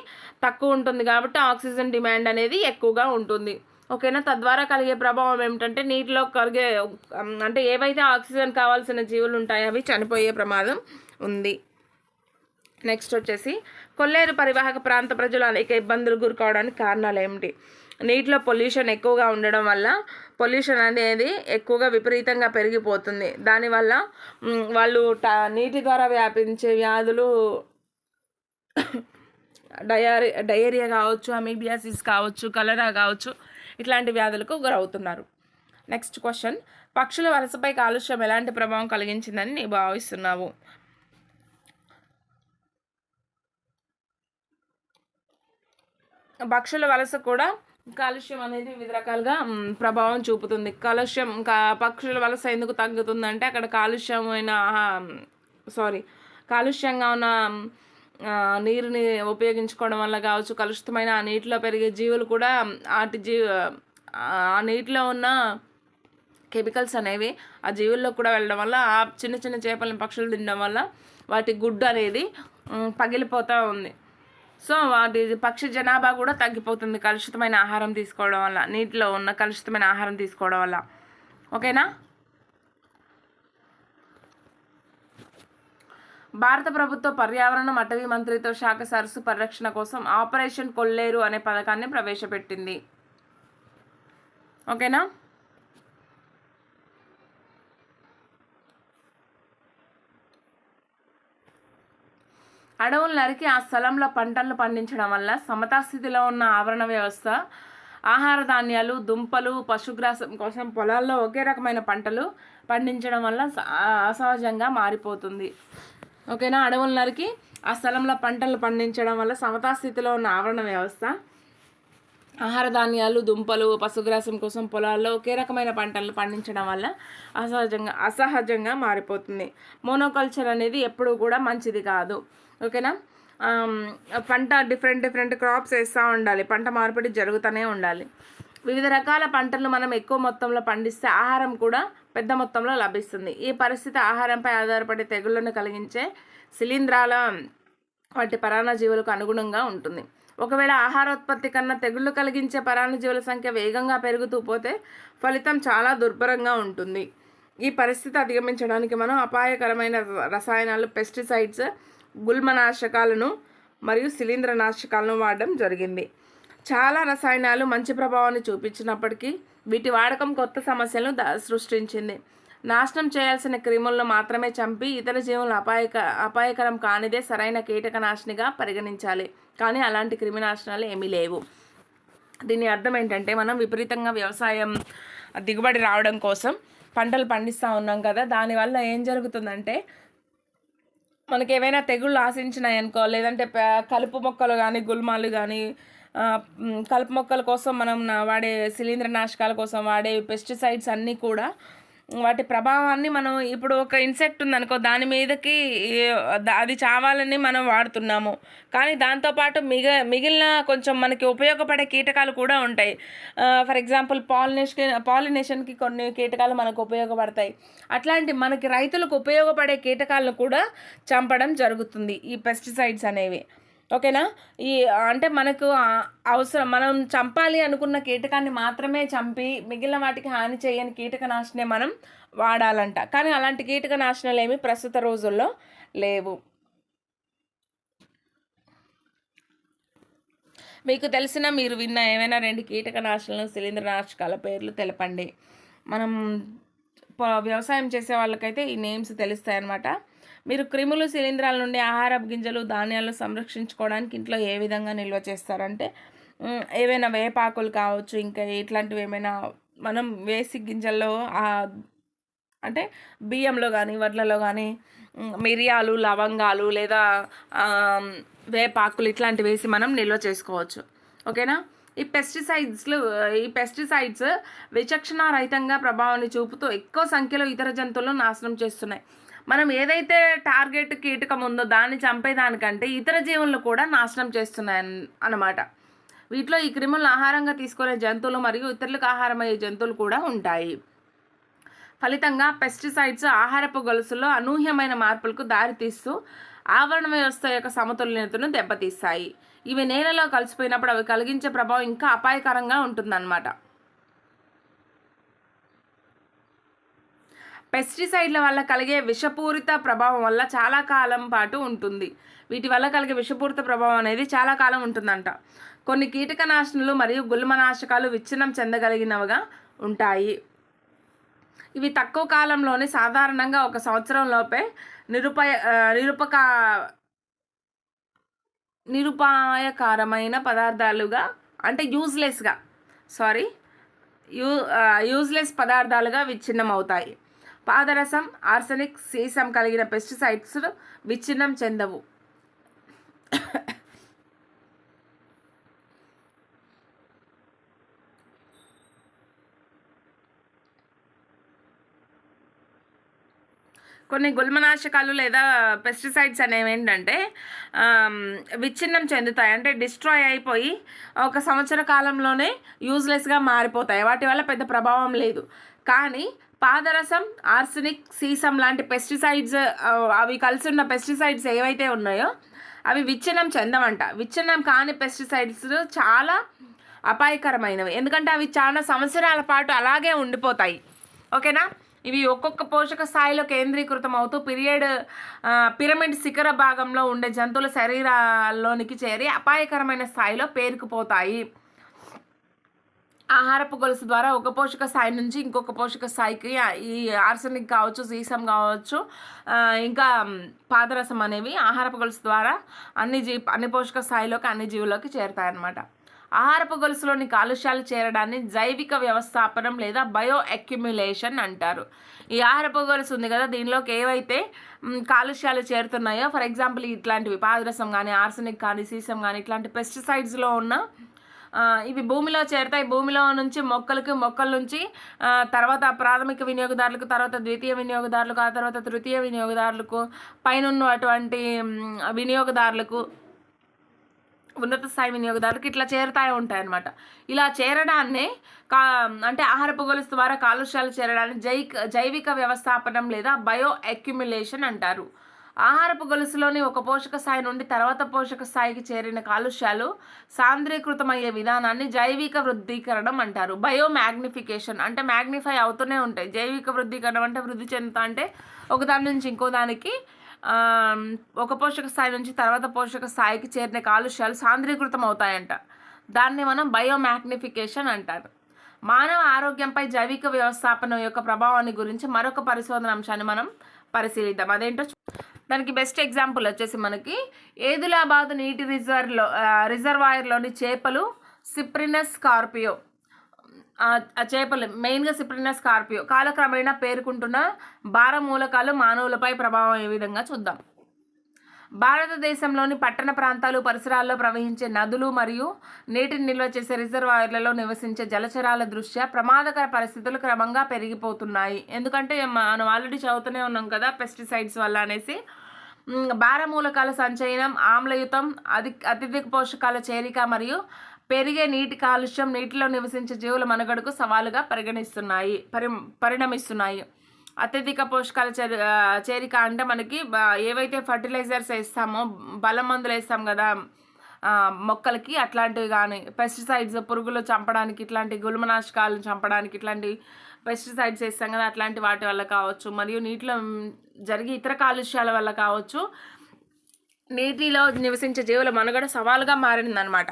Speaker 1: తక్కువ ఉంటుంది కాబట్టి ఆక్సిజన్ డిమాండ్ అనేది ఎక్కువగా ఉంటుంది. ఓకేనా, తద్వారా కలిగే ప్రభావం ఏమిటంటే నీటిలో కరిగే అంటే ఏవైతే ఆక్సిజన్ కావాల్సిన జీవులు ఉంటాయో అవి చనిపోయే ప్రమాదం ఉంది. నెక్స్ట్ వచ్చేసి కొల్లేరు పరివాహక ప్రాంత ప్రజలు అనేక ఇబ్బందులు గురికావడానికి కారణాలు ఏమిటి? నీటిలో పొల్యూషన్ ఎక్కువగా ఉండడం వల్ల పొల్యూషన్ అనేది ఎక్కువగా విపరీతంగా పెరిగిపోతుంది. దానివల్ల వాళ్ళు నీటి ద్వారా వ్యాపించే వ్యాధులు డయేరియా కావచ్చు, అమీబియాసిస్ కావచ్చు, కలరా కావచ్చు, ఇట్లాంటి వ్యాధులకు గురవుతున్నారు. నెక్స్ట్ క్వశ్చన్, పక్షుల వలసపై కాలుష్యం ఎలాంటి ప్రభావం కలిగించిందని నీ భావిస్తున్నావు? పక్షుల వలస కూడా కాలుష్యం అనేది వివిధ రకాలుగా ప్రభావం చూపుతుంది. పక్షుల వలస ఎందుకు తగ్గుతుందంటే అక్కడ కాలుష్యంగా ఉన్న నీరుని ఉపయోగించుకోవడం వల్ల కావచ్చు, కలుషితమైన ఆ నీటిలో పెరిగే జీవులు కూడా ఆ నీటిలో ఉన్న కెమికల్స్ అనేవి ఆ జీవుల్లో కూడా వెళ్ళడం వల్ల ఆ చిన్న చిన్న చేపలను పక్షులు తినడం వల్ల వాటి గుడ్డు అనేది పగిలిపోతూ ఉంది. సో వాటి పక్షి జనాభా కూడా తగ్గిపోతుంది కలుషితమైన ఆహారం తీసుకోవడం వల్ల, నీటిలో ఉన్న కలుషితమైన ఆహారం తీసుకోవడం వల్ల. ఓకేనా, భారత ప్రభుత్వ పర్యావరణం అటవీ మంత్రిత్వ శాఖ సరస్సు పరిరక్షణ కోసం ఆపరేషన్ కొల్లేరు అనే పథకాన్ని ప్రవేశపెట్టింది. ఓకేనా, అడవులు నరికి ఆ స్థలంలో పంటలను పండించడం వల్ల సమతాస్థితిలో ఉన్న ఆవరణ వ్యవస్థ ఆహార ధాన్యాలు, దుంపలు, పశుగ్రాసం కోసం పొలాల్లో ఒకే రకమైన పంటలు పండించడం వల్ల అసహజంగా మారిపోతుంది. ఓకేనా, అడవులు నరికి ఆ స్థలంలో పంటలు పండించడం వల్ల సమతాస్థితిలో ఉన్న ఆవరణ వ్యవస్థ ఆహార ధాన్యాలు, దుంపలు, పశుగ్రాసం కోసం పొలాల్లో ఒకే రకమైన పంటలను పండించడం వల్ల అసహజంగా మారిపోతుంది. మోనోకల్చర్ అనేది ఎప్పుడూ కూడా మంచిది కాదు. ఓకేనా. పంట డిఫరెంట్ క్రాప్స్ వేస్తూ ఉండాలి. పంట మార్పిడి జరుగుతూనే ఉండాలి. వివిధ రకాల పంటలు మనం ఎక్కువ మొత్తంలో పండిస్తే ఆహారం కూడా పెద్ద మొత్తంలో లభిస్తుంది. ఈ పరిస్థితి ఆహారంపై ఆధారపడి తెగుళ్లను కలిగించే శిలీంధ్రాల వంటి పరాన్నజీవులకు అనుగుణంగా ఉంటుంది. ఒకవేళ ఆహారోత్పత్తి కన్నా తెగుళ్లు కలిగించే పరాన్నజీవుల సంఖ్య వేగంగా పెరుగుతూ పోతే ఫలితం చాలా దుర్భరంగా ఉంటుంది. ఈ పరిస్థితి అధిగమించడానికి మనం అపాయకరమైన రసాయనాలు, పెస్టిసైడ్స్, గుల్మనాశకాలను మరియు శిలీంద్రనాశకాలను వాడడం జరిగింది. చాలా రసాయనాలు మంచి ప్రభావాన్ని చూపించినప్పటికీ వీటి వాడకం కొత్త సమస్యలను సృష్టించింది. నాశనం చేయాల్సిన క్రిములను మాత్రమే చంపి ఇతర జీవులను అపాయకరం కానిదే సరైన కీటకనాశినిగా పరిగణించాలి. కానీ అలాంటి క్రిమినాశనాలు ఏమీ లేవు. దీని అర్థం ఏంటంటే, మనం విపరీతంగా వ్యవసాయం దిగుబడి రావడం కోసం పంటలు పండిస్తూ ఉన్నాం కదా, దానివల్ల ఏం జరుగుతుందంటే మనకి ఏమైనా తెగుళ్ళు ఆశించినాయనుకో, లేదంటే కలుపు మొక్కలు కానీ, గుల్మాలు కానీ, కలుపు మొక్కల కోసం మనం వాడే శిలీంద్రనాశకాల కోసం వాడే పెస్టిసైడ్స్ అన్నీ కూడా వాటి ప్రభావాన్ని మనం ఇప్పుడు ఒక ఇన్సెక్ట్ ఉందనుకో, దాని మీదకి అది చావాలని మనం వాడుతున్నాము. కానీ దాంతోపాటు మిగిలిన కొంచెం మనకి ఉపయోగపడే కీటకాలు కూడా ఉంటాయి. ఫర్ ఎగ్జాంపుల్ పాలినేషన్కి కొన్ని కీటకాలు మనకు ఉపయోగపడతాయి. అట్లాంటి మనకి రైతులకు ఉపయోగపడే కీటకాలను కూడా చంపడం జరుగుతుంది ఈ పెస్టిసైడ్స్ అనేవి. ఓకేనా. అంటే మనకు అవసరం, మనం చంపాలి అనుకున్న కీటకాన్ని మాత్రమే చంపి మిగిలిన వాటికి హాని చేయని కీటకనాశిని మనం వాడాలంట. కానీ అలాంటి కీటకనాశనాలు ఏమి ప్రస్తుత రోజుల్లో లేవు. మీకు తెలిసిన, మీరు విన్న ఏమైనా 2 కీటకనాశనాలు, శిలీంద్రనాశకాల పేర్లు తెలపండి. మనం వ్యవసాయం చేసే వాళ్ళకైతే ఈ నేమ్స్ తెలుస్తాయన్నమాట. మీరు క్రిములు, శిలీంధ్రాల నుండి ఆహారపు గింజలు, ధాన్యాలను సంరక్షించుకోవడానికి ఇంట్లో ఏ విధంగా నిల్వ చేస్తారంటే, ఏవైనా వేపాకులు కావచ్చు, ఇంకా ఇట్లాంటివి ఏమైనా మనం వేసి గింజల్లో అంటే బియ్యంలో కానీ, వడ్లలో కానీ మిరియాలు, లవంగాలు లేదా వేపాకులు ఇట్లాంటివి వేసి మనం నిల్వ చేసుకోవచ్చు. ఓకేనా. ఈ పెస్టిసైడ్స్ విచక్షణారహితంగా ప్రభావాన్ని చూపుతూ ఎక్కువ సంఖ్యలో ఇతర జంతువులను నాశనం చేస్తున్నాయి. మనం ఏదైతే టార్గెట్ కీటకం ఉందో దాన్ని చంపేదానికంటే ఇతర జీవులను కూడా నాశనం చేస్తున్నాయి అన్నమాట. వీటిలో ఈ క్రిములను ఆహారంగా తీసుకునే జంతువులు మరియు ఇతరులకు ఆహారమయ్యే జంతువులు కూడా ఉంటాయి. ఫలితంగా పెస్టిసైడ్స్ ఆహారపు గొలుసులో అనూహ్యమైన మార్పులకు దారితీస్తూ ఆవరణ వ్యవస్థ యొక్క సమతుల్యతను దెబ్బతీస్తాయి. ఇవి నేలలో కలిసిపోయినప్పుడు అవి కలిగించే ప్రభావం ఇంకా అపాయకరంగా ఉంటుందన్నమాట. పెస్టిసైడ్ల వల్ల కలిగే విషపూరిత ప్రభావం వల్ల చాలా కాలం పాటు ఉంటుంది. వీటి వల్ల కలిగే విషపూరిత ప్రభావం అనేది చాలా కాలం ఉంటుందంట. కొన్ని కీటకనాశనలు మరియు గుల్మనాశకాలు విచ్ఛిన్నం చెందగలిగినవిగా ఉంటాయి. ఇవి తక్కువ కాలంలోనే, సాధారణంగా 1 సంవత్సరం లోపే నిరుపాయకరమైన పదార్థాలుగా, అంటే యూజ్లెస్ పదార్థాలుగా విచ్ఛిన్నం అవుతాయి. పాదరసం, ఆర్సెనిక్, సీసం కలిగిన పెస్టిసైడ్స్ విచ్ఛిన్నం చెందవు. కొన్ని గుల్మనాశకాలు లేదా పెస్టిసైడ్స్ అనేవి ఏంటంటే విచ్ఛిన్నం చెందుతాయి, అంటే డిస్ట్రాయ్ అయిపోయి 1 సంవత్సర కాలంలోనే యూజ్లెస్గా మారిపోతాయి. వాటి వల్ల పెద్ద ప్రభావం లేదు. కానీ పాదరసం, ఆర్సెనిక్, సీసం లాంటి పెస్టిసైడ్స్, అవి కలిసి ఉన్న పెస్టిసైడ్స్ ఏవైతే ఉన్నాయో అవి విచ్ఛిన్నం చెందవంట. విచ్ఛిన్నం కాని పెస్టిసైడ్స్ చాలా అపాయకరమైనవి, ఎందుకంటే అవి చాలా సంవత్సరాల పాటు అలాగే ఉండిపోతాయి. ఓకేనా. ఇవి ఒక్కొక్క పోషక స్థాయిలో కేంద్రీకృతం అవుతూ పిరమిడ్ శిఖర భాగంలో ఉండే జంతువుల శరీరాల్లోనికి చేరి అపాయకరమైన స్థాయిలో పేరుకుపోతాయి. ఆహారపు గొలుసు ద్వారా ఒక పోషక స్థాయి నుంచి ఇంకొక పోషక స్థాయికి ఈ ఆర్సెనిక్ కావచ్చు, సీసం కావచ్చు, ఇంకా పాదరసం అనేవి ఆహారపు గొలుసు ద్వారా అన్ని పోషక స్థాయిలోకి, అన్ని జీవుల్లోకి చేరుతాయన్నమాట. ఆహారపు గొలుసులోని కాలుష్యాలు చేరడాన్ని జైవిక వ్యవస్థాపనం లేదా బయో అక్యుములేషన్ అంటారు. ఈ ఆహారపు గొలుసు ఉంది కదా, దీనిలోకి ఏవైతే కాలుష్యాలు చేరుతున్నాయో, ఫర్ ఎగ్జాంపుల్ ఇట్లాంటివి పాదరసం కానీ, ఆర్సెనిక్ కానీ, సీసం కానీ, ఇట్లాంటి పెస్టిసైడ్స్లో ఉన్న ఇవి భూమిలో చేరుతాయి. భూమిలో నుంచి మొక్కలకి, మొక్కల నుంచి తర్వాత ప్రాథమిక వినియోగదారులకు, తర్వాత ద్వితీయ వినియోగదారులకు, ఆ తర్వాత తృతీయ వినియోగదారులకు, పైనున్నటువంటి వినియోగదారులకు, ఉన్నత స్థాయి వినియోగదారులకు ఇట్లా చేరుతాయి ఉంటాయి అన్నమాట. ఇలా చేరడాన్నే అంటే ఆహారపు గొలుసు ద్వారా కాలుష్యాలు చేరడాన్ని జైవిక వ్యవస్థాపనం లేదా బయో అక్యుములేషన్ అంటారు. ఆహారపు గొలుసులోని ఒక పోషక స్థాయి నుండి తర్వాత పోషక స్థాయికి చేరిన కాలుష్యాలు సాంద్రీకృతమయ్యే విధానాన్ని జైవిక వృద్ధీకరణం అంటారు. బయో మ్యాగ్నిఫికేషన్ అంటే మ్యాగ్నిఫై అవుతూనే ఉంటాయి. జైవిక వృద్ధీకరణం అంటే వృద్ధి చెందుతా అంటే ఒక దాని నుంచి ఇంకో దానికి ఒక పోషక స్థాయి నుంచి తర్వాత పోషక స్థాయికి చేరిన కాలుష్యాలు సాంద్రీకృతం అవుతాయంట. దాన్ని మనం బయో మ్యాగ్నిఫికేషన్ అంటారు. మానవ ఆరోగ్యంపై జైవిక వ్యవస్థాపన యొక్క ప్రభావాన్ని గురించి మరొక పరిశోధన అంశాన్ని మనం పరిశీలిద్దాం. అదేంటో దానికి బెస్ట్ ఎగ్జాంపుల్ వచ్చేసి మనకి ఏదిలాబాద్ నీటి రిజర్వాయర్లోని చేపలు సిప్రినస్ స్కార్పియో. ఆ చేపలు మెయిన్గా సిప్రినస్ స్కార్పియో కాలక్రమేణా పేరుకుంటున్న భార మూలకాలు మానవులపై ప్రభావం ఏ విధంగా చూద్దాం. భారతదేశంలోని పట్టణ ప్రాంతాలు, పరిసరాల్లో ప్రవహించే నదులు మరియు నీటిని నిల్వ చేసే రిజర్వాయర్లలో నివసించే జలచరాల దృష్ట్యా ప్రమాదకర పరిస్థితులు క్రమంగా పెరిగిపోతున్నాయి. ఎందుకంటే మనం ఆల్రెడీ చదువుతూనే ఉన్నాం కదా పెస్టిసైడ్స్ వల్ల అనేసి. భార మూలకాల సంచయనం, ఆమ్లయుతం, అత్యధిక పోషకాల చేరిక మరియు పెరిగే నీటి కాలుష్యం నీటిలో నివసించే జీవుల మనుగడకు సవాలుగా పరిణమిస్తున్నాయి. అత్యధిక పోషకాల చేరిక అంటే మనకి ఏవైతే ఫర్టిలైజర్స్ వేస్తామో, బలం మందులు వేస్తాం కదా మొక్కలకి, అట్లాంటివి కానీ పెస్టిసైడ్స్ పురుగులు చంపడానికి, ఇట్లాంటి గుల్మనాశకాలను చంపడానికి ఇట్లాంటి పెస్టిసైడ్స్ వేస్తాం కదా, అట్లాంటి వాటి వల్ల కావచ్చు, మరియు నీటిలో జరిగే ఇతర కాలుష్యాల వల్ల కావచ్చు నీటిలో నివసించే జీవుల మనుగడ సవాలుగా మారిందనమాట.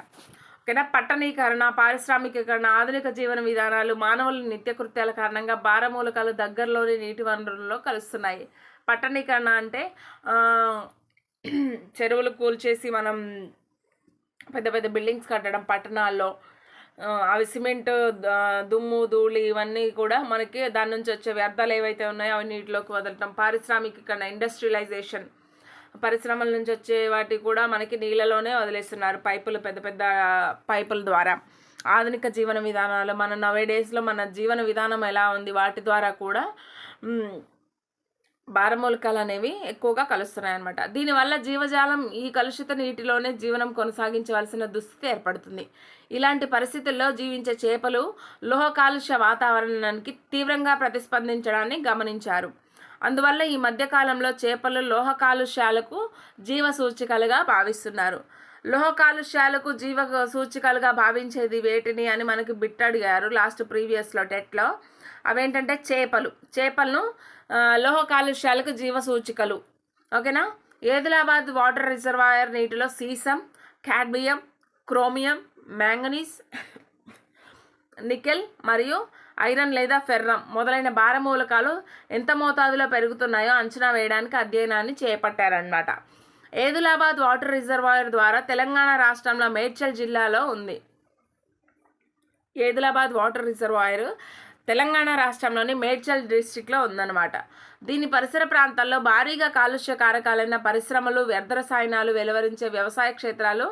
Speaker 1: ఓకేనా. పట్టణీకరణ, పారిశ్రామికీకరణ, ఆధునిక జీవన విధానాలు, మానవుల నిత్యకృత్యాల కారణంగా భారమూలకాలు దగ్గరలోని నీటి వనరులలో కలుస్తున్నాయి. పట్టణీకరణ అంటే చెరువులు కూల్చేసి మనం పెద్ద పెద్ద బిల్డింగ్స్ కట్టడం పట్టణాల్లో, అవి సిమెంట్, దుమ్ము, ధూళి ఇవన్నీ కూడా మనకి దాని నుంచి వచ్చే వ్యర్థాలు ఏవైతే ఉన్నాయో అవి నీటిలోకి వదలటం. పారిశ్రామికీకరణ, ఇండస్ట్రియలైజేషన్, పరిశ్రమల నుంచి వచ్చే వాటి కూడా మనకి నీళ్ళలోనే వదిలేస్తున్నారు పైపులు, పెద్ద పెద్ద పైపుల ద్వారా. ఆధునిక జీవన విధానాలు, మన నవేడేస్లో మన జీవన విధానం ఎలా ఉంది వాటి ద్వారా కూడా భారమూలకాలు అనేవి ఎక్కువగా కలుస్తున్నాయి అన్నమాట. దీనివల్ల జీవజాలం ఈ కలుషిత నీటిలోనే జీవనం కొనసాగించవలసిన దుస్థితి ఏర్పడుతుంది. ఇలాంటి పరిస్థితుల్లో జీవించే చేపలు లోహ కాలుష్య వాతావరణానికి తీవ్రంగా ప్రతిస్పందించడాన్ని గమనించారు. అందువల్ల ఈ మధ్యకాలంలో చేపలు లోహ కాలుష్యాలకు జీవ సూచికలుగా భావిస్తున్నారు. లోహ కాలుష్యాలకు జీవ సూచికలుగా భావించేది వేటిని అని మనకి బిట్ అడిగారు ప్రీవియస్లో టెట్లో. అవేంటంటే చేపలను లోహ కాలుష్యాలకు జీవ సూచికలు. ఓకేనా. ఏదిలాబాద్ వాటర్ రిజర్వాయర్ నీటిలో sesame, cadmium, chromium, manganese, nickel మరియు ఐరన్ లేదా ఫెర్రం మొదలైన భారమూలకాలు ఎంత మోతాదులో పెరుగుతున్నాయో అంచనా వేయడానికి అధ్యయనాన్ని చేపట్టారన్నమాట. ఏదిలాబాద్ వాటర్ రిజర్వాయర్ ద్వారా తెలంగాణ రాష్ట్రంలో మేడ్చల్ జిల్లాలో ఉంది. ఏదిలాబాద్ వాటర్ రిజర్వాయర్ తెలంగాణ రాష్ట్రంలోని మేడ్చల్ డిస్ట్రిక్ట్లో ఉందన్నమాట. దీని పరిసర ప్రాంతాల్లో భారీగా కాలుష్య కారకాలైన పరిశ్రమలు, వ్యర్థ రసాయనాలు వెలువరించే వ్యవసాయ క్షేత్రాలు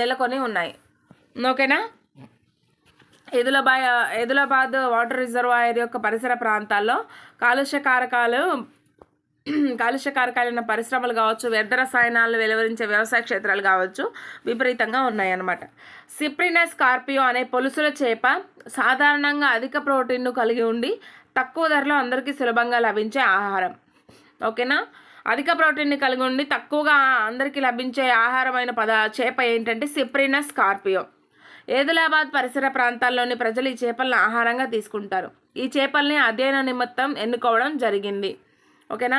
Speaker 1: నెలకొని ఉన్నాయి. ఓకేనా. ఏదిలాబాద్ వాటర్ రిజర్వాయర్ యొక్క పరిసర ప్రాంతాల్లో కాలుష్యకారకాలైన పరిశ్రమలు కావచ్చు, వ్యర్థ రసాయనాలు వెలువరించే వ్యవసాయ క్షేత్రాలు కావచ్చు విపరీతంగా ఉన్నాయన్నమాట. సిప్రినస్ స్కార్పియో అనే పొలుసుల చేప సాధారణంగా అధిక ప్రోటీన్ను కలిగి ఉండి తక్కువ ధరలో అందరికీ సులభంగా లభించే ఆహారం. ఓకేనా. అధిక ప్రోటీన్ని కలిగి ఉండి తక్కువగా అందరికీ లభించే ఆహారమైన చేప ఏంటంటే సిప్రినస్ స్కార్పియో. ఏదిలాబాద్ పరిసర ప్రాంతాల్లోని ప్రజలు ఈ చేపలను ఆహారంగా తీసుకుంటారు. ఈ చేపల్ని అధ్యయన నిమిత్తం ఎన్నుకోవడం జరిగింది. ఓకేనా.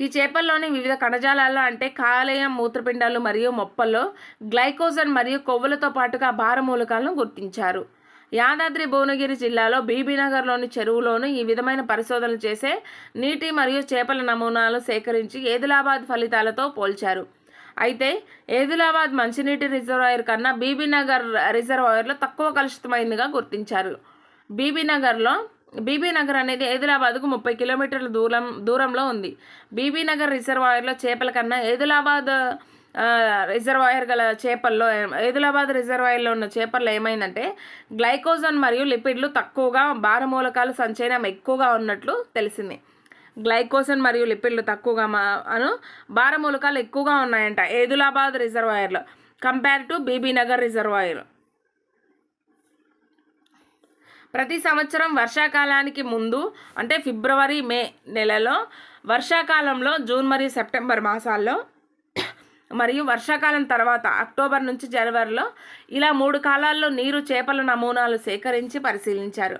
Speaker 1: ఈ చేపల్లోని వివిధ కణజాలాల్లో అంటే కాలేయం, మూత్రపిండాలు మరియు మొప్పల్లో గ్లైకోజన్ మరియు కొవ్వులతో పాటుగా భారమూలకాలను గుర్తించారు. యాదాద్రి భువనగిరి జిల్లాలో బీబీనగర్లోని చెరువులోను ఈ విధమైన పరిశోధనలు చేసే నీటి మరియు చేపల నమూనాలు సేకరించి ఏదిలాబాద్ ఫలితాలతో పోల్చారు. అయితే ఏదిలాబాద్ మంచినీటి రిజర్వాయర్ కన్నా బీబీనగర్ రిజర్వాయర్లో తక్కువ కలుషితమైందిగా గుర్తించారు. బీబీనగర్ అనేది ఏదిలాబాద్కు 30 కిలోమీటర్ల దూరంలో ఉంది. బీబీనగర్ రిజర్వాయర్లో చేపల కన్నా ఏదిలాబాద్ రిజర్వాయర్ గల చేపల్లో ఏదిలాబాద్ రిజర్వాయర్లో ఉన్న చేపల్లో ఏమైందంటే గ్లైకోజన్ మరియు లిపిడ్లు తక్కువగా, భారమూలకాల సంచయనం ఎక్కువగా ఉన్నట్లు తెలిసింది. గ్లైకోజన్ మరియు లిపిడ్లు తక్కువగా భారమూలకాలు ఎక్కువగా ఉన్నాయంట ఏదిలాబాద్ రిజర్వాయర్లో కంపేర్ టు బీబీనగర్ రిజర్వాయర్. ప్రతి సంవత్సరం వర్షాకాలానికి ముందు అంటే ఫిబ్రవరి మే నెలలో, వర్షాకాలంలో జూన్ మరియు సెప్టెంబర్ మాసాల్లో, మరియు వర్షాకాలం తర్వాత అక్టోబర్ నుంచి జనవరిలో ఇలా 3 కాలాల్లో నీరు చేపల నమూనాలు సేకరించి పరిశీలించారు.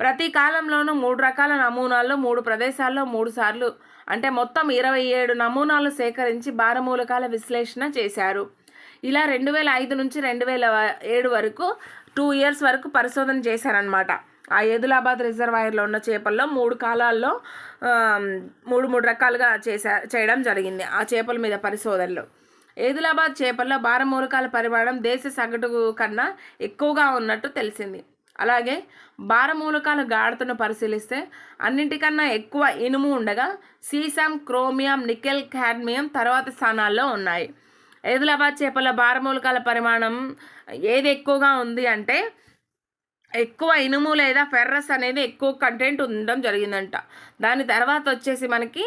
Speaker 1: ప్రతి కాలంలోనూ 3 రకాల నమూనాల్లో 3 ప్రదేశాల్లో 3 సార్లు అంటే మొత్తం 27 నమూనాలు సేకరించి భారమూలకాల విశ్లేషణ చేశారు. ఇలా 2005 నుంచి 2007 వరకు 2 years వరకు పరిశోధన చేశారనమాట. ఆ ఏదిలాబాద్ రిజర్వాయర్లో ఉన్న చేపల్లో 3 కాలాల్లో 3 రకాలుగా చేయడం జరిగింది ఆ చేపల మీద పరిశోధనలు. ఏదిలాబాద్ చేపల్లో భారమూలకాల పరిమాణం దేశ సగటు కన్నా ఎక్కువగా ఉన్నట్టు తెలిసింది. అలాగే భారమూలకాల గాఢతను పరిశీలిస్తే అన్నింటికన్నా ఎక్కువ ఇనుము ఉండగా సీసం, క్రోమియం, నికెల్, కాడ్మియం తర్వాత స్థానాల్లో ఉన్నాయి. ఏదిలాబాద్ చేపల భారమూలకాల పరిమాణం ఏది ఎక్కువగా ఉంది అంటే ఎక్కువ ఇనుము లేదా ఫెర్రస్ అనేది ఎక్కువ కంటెంట్ ఉండడం జరిగిందంట. దాని తర్వాత వచ్చేసి మనకి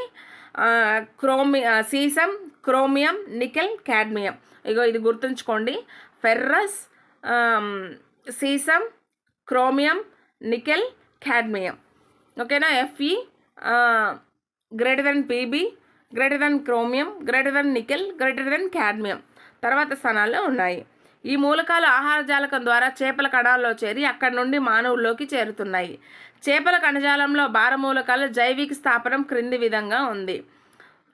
Speaker 1: సీసం, క్రోమియం, నికెల్, కాడ్మియం. ఇది గుర్తుంచుకోండి, ferrous, sesame, chromium, nickel, cadmium. ఓకేనా? Fe greater than Pb, greater than chromium, greater than nickel, greater than cadmium తర్వాత స్థానాల్లో ఉన్నాయి. ఈ మూలకాలు ఆహార జాలకం ద్వారా చేపల కణాల్లో చేరి అక్కడి నుండి మానవుల్లోకి చేరుతున్నాయి. చేపల కణజాలంలో భారమూలకాల జైవిక స్థాపనం క్రింది విధంగా ఉంది.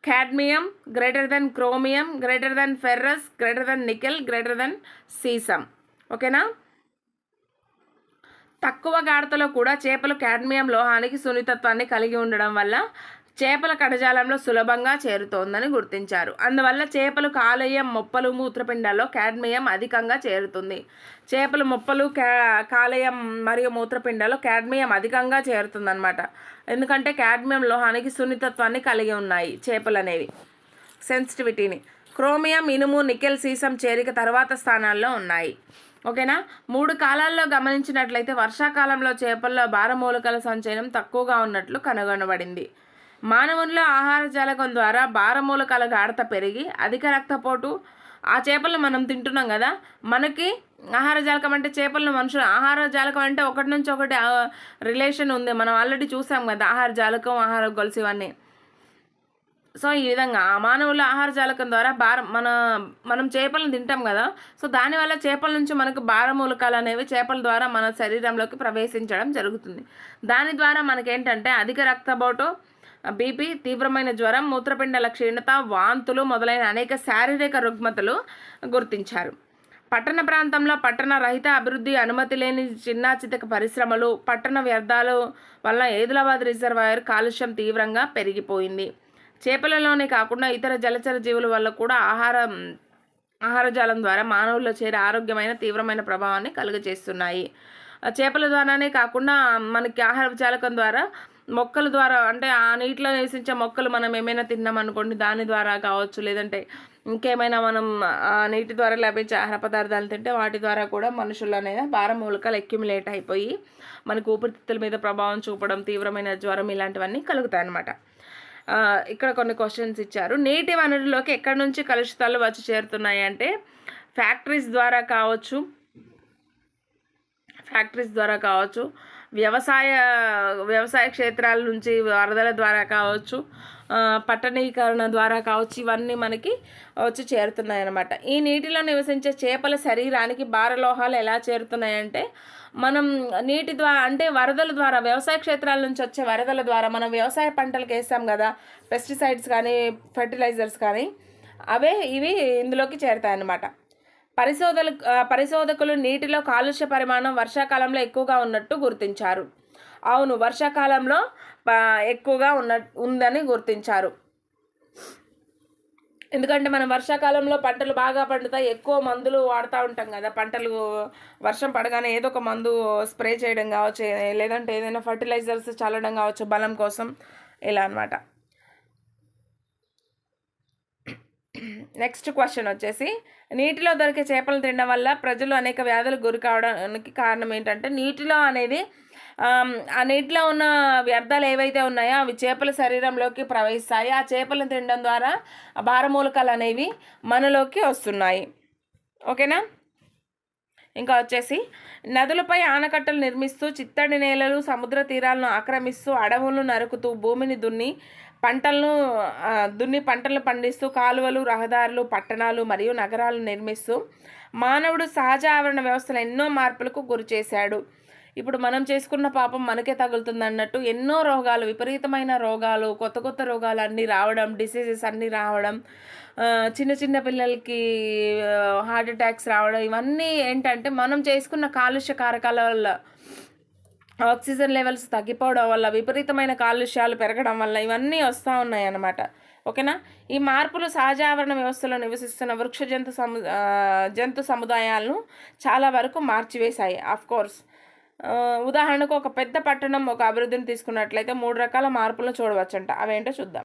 Speaker 1: Cadmium greater than chromium, greater than ferrous, greater than nickel, greater than sesame. ఓకేనా? తక్కువ గాఢతలో కూడా చేపలు కాడ్మియం లోహానికి సున్నితత్వాన్ని కలిగి ఉండడం వల్ల చేపల కణజాలంలో సులభంగా చేరుతోందని గుర్తించారు. అందువల్ల చేపలు కాలేయం, మొప్పలు, మూత్రపిండాల్లో కాడ్మియం అధికంగా చేరుతుంది. చేపలు మొప్పలు, కాలేయం మరియు మూత్రపిండాల్లో కాడ్మియం అధికంగా చేరుతుందన్నమాట. ఎందుకంటే కాడ్మియం లోహానికి సున్నితత్వాన్ని కలిగి ఉన్నాయి చేపలు అనేవి, సెన్సిటివిటీని. క్రోమియం, ఇనుము, నికెల్, సీసం చేరిక తర్వాత స్థానాల్లో ఉన్నాయి. ఓకేనా? 3 కాలాల్లో గమనించినట్లయితే వర్షాకాలంలో చేపల్లో భారమూలకాల సంచయనం తక్కువగా ఉన్నట్లు కనుగొనబడింది. మానవుల్లో ఆహార జాలకం ద్వారా భారమూలకాల గాఢత పెరిగి అధిక రక్తపోటు, ఆ చేపలను మనం తింటున్నాం కదా, మనకి ఆహార జాలకం అంటే చేపలను మనుషులు ఆహార జాలకం అంటే ఒకటి నుంచి ఒకటి రిలేషన్ ఉంది. మనం ఆల్రెడీ చూసాం కదా ఆహార జాలకం, ఆహార గొలుసు ఇవన్నీ. సో ఈ విధంగా మానవుల ఆహార జాలకం ద్వారా మనం చేపలను తింటాం కదా, సో దానివల్ల చేపల నుంచి మనకు భారమూలకాలు అనేవి చేపల ద్వారా మన శరీరంలోకి ప్రవేశించడం జరుగుతుంది. దాని ద్వారా మనకేంటంటే అధిక రక్తపోటు, బీపీ, తీవ్రమైన జ్వరం, మూత్రపిండాల క్షీణత, వాంతులు మొదలైన అనేక శారీరక రుగ్మతలు గుర్తించారు. పట్టణ ప్రాంతంలో పట్టణ రహిత అభివృద్ధి, అనుమతి లేని చిన్న చితక పరిశ్రమలు, పట్టణ వ్యర్థాలు వల్ల ఏదిలాబాద్ రిజర్వాయర్ కాలుష్యం తీవ్రంగా పెరిగిపోయింది. చేపలలోనే కాకుండా ఇతర జలచర జీవుల వల్ల కూడా ఆహారజాలం ద్వారా మానవుల్లో చేరే ఆరోగ్యమైన తీవ్రమైన ప్రభావాన్ని కలుగజేస్తున్నాయి. చేపల ద్వారానే కాకుండా మనకి ఆహార జాలకం ద్వారా మొక్కల ద్వారా అంటే ఆ నీటిలో నివసించే మొక్కలు మనం ఏమైనా తిన్నామనుకోండి, దాని ద్వారా కావచ్చు, లేదంటే ఇంకేమైనా మనం ఆ నీటి ద్వారా లభించే ఆహార పదార్థాలు తింటే వాటి ద్వారా కూడా మనుషుల్లోనే భారమూలకాలు అక్యుములేట్ అయిపోయి మనకు ఊపిరితిత్తుల మీద ప్రభావం చూపడం, తీవ్రమైన జ్వరం ఇలాంటివన్నీ కలుగుతాయి అన్నమాట. ఇక్కడ కొన్ని క్వశ్చన్స్ ఇచ్చారు. నీటి వనరులోకి ఎక్కడి నుంచి కలుషితాలు వచ్చి చేరుతున్నాయి అంటే ఫ్యాక్టరీస్ ద్వారా కావచ్చు, వ్యవసాయ క్షేత్రాల నుంచి వరదల ద్వారా కావచ్చు, పట్టణీకరణ ద్వారా కావచ్చు, ఇవన్నీ మనకి వచ్చి చేరుతున్నాయి అన్నమాట. ఈ నీటిలో నివసించే చేపల శరీరానికి భారలోహాలు ఎలా చేరుతున్నాయంటే మనం నీటి ద్వారా అంటే వరదల ద్వారా, వ్యవసాయ క్షేత్రాల నుంచి వచ్చే వరదల ద్వారా మనం వ్యవసాయ పంటలకు వేస్తాం కదా, పెస్టిసైడ్స్ కానీ ఫెర్టిలైజర్స్ కానీ, ఇవి ఇందులోకి చేరుతాయన్నమాట. పరిశోధకులు నీటిలో కాలుష్య పరిమాణం వర్షాకాలంలో ఎక్కువగా ఉన్నట్టు గుర్తించారు. అవును, వర్షాకాలంలో ఎక్కువగా ఉందని గుర్తించారు. ఎందుకంటే మనం వర్షాకాలంలో పంటలు బాగా పండుతాయి, ఎక్కువ మందులు వాడుతూ ఉంటాం కదా, పంటలు వర్షం పడగానే ఏదో ఒక మందు స్ప్రే చేయడం కావచ్చు, లేదంటే ఏదైనా ఫర్టిలైజర్స్ చల్లడం కావచ్చు బలం కోసం, ఇలా అన్నమాట. నెక్స్ట్ క్వశ్చన్ వచ్చేసి, నీటిలో దొరికే చేపలు తినడం వల్ల ప్రజలు అనేక వ్యాధులకు గురి కావడానికి కారణం ఏంటంటే, నీటిలో అనేది ఆ నీటిలో ఉన్న వ్యర్థాలు ఏవైతే ఉన్నాయో అవి చేపల శరీరంలోకి ప్రవహిస్తాయి. ఆ చేపలను తినడం ద్వారా భారమూలకాలు అనేవి మనలోకి వస్తున్నాయి. ఓకేనా. ఇంకా వచ్చేసి, నదులపై ఆనకట్టలు నిర్మిస్తూ, చిత్తడి నేలలు సముద్ర తీరాలను ఆక్రమిస్తూ, అడవులను నరుకుతూ, భూమిని పంటలను పండిస్తూ, కాలువలు, రహదారులు, పట్టణాలు మరియు నగరాలను నిర్మిస్తూ మానవుడు సహజ ఆవరణ వ్యవస్థలో ఎన్నో మార్పులకు గురి చేశాడు. ఇప్పుడు మనం చేసుకున్న పాపం మనకే తగులుతుంది అన్నట్టు ఎన్నో రోగాలు, విపరీతమైన రోగాలు, కొత్త కొత్త రోగాలు అన్నీ రావడం, డిసీజెస్ అన్నీ రావడం, చిన్న చిన్న పిల్లలకి హార్ట్ అటాక్స్ రావడం, ఇవన్నీ ఏంటంటే మనం చేసుకున్న కాలుష్య కారకాల వల్ల, ఆక్సిజన్ లెవెల్స్ తగ్గిపోవడం వల్ల, విపరీతమైన కాలుష్యాలు పెరగడం వల్ల ఇవన్నీ వస్తూ ఉన్నాయి అన్నమాట. ఓకేనా. ఈ మార్పులు సహజ ఆవరణ వ్యవస్థలో నివసిస్తున్న వృక్ష జంతు సముదాయాలను చాలా వరకు మార్చివేశాయి. కోర్స్ ఉదాహరణకు ఒక పెద్ద పట్టణం ఒక అభివృద్ధిని తీసుకున్నట్లయితే 3 రకాల మార్పులను చూడవచ్చంట. అవేంటో చూద్దాం.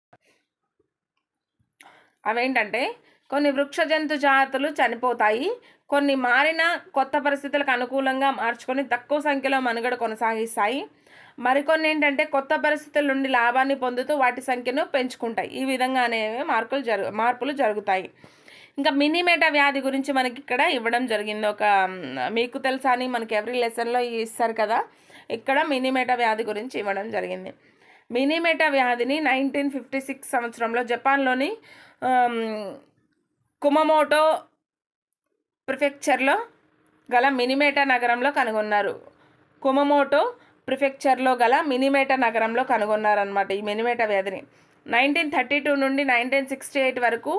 Speaker 1: అవేంటంటే, కొన్ని వృక్ష జంతు జాతులు చనిపోతాయి, కొన్ని మారిన కొత్త పరిస్థితులకు అనుకూలంగా మార్చుకొని తక్కువ సంఖ్యలో మనుగడ కొనసాగిస్తాయి, మరికొన్ని ఏంటంటే కొత్త పరిస్థితుల నుండి లాభాన్ని పొందుతూ వాటి సంఖ్యను పెంచుకుంటాయి. ఈ విధంగానే మార్పులు జరుగుతాయి. ఇంకా మినీమేటా వ్యాధి గురించి మనకి ఇక్కడ ఇవ్వడం జరిగింది. మీకు తెలుసా అని మనకి ఎవ్రీ లెసన్లో ఇస్తారు కదా, ఇక్కడ మినీమేటా వ్యాధి గురించి ఇవ్వడం జరిగింది. మినీమేటా వ్యాధిని 1956 సంవత్సరంలో జపాన్లోని కుమమోటో ప్రిఫెక్చర్లో గల మినిమేటా నగరంలో కనుగొన్నారు. కుమమోటో ప్రిఫెక్చర్లో గల మినిమేటా నగరంలో కనుగొన్నారనమాట ఈ మినిమేటా వ్యాధిని. 1932 నుండి 1968 వరకు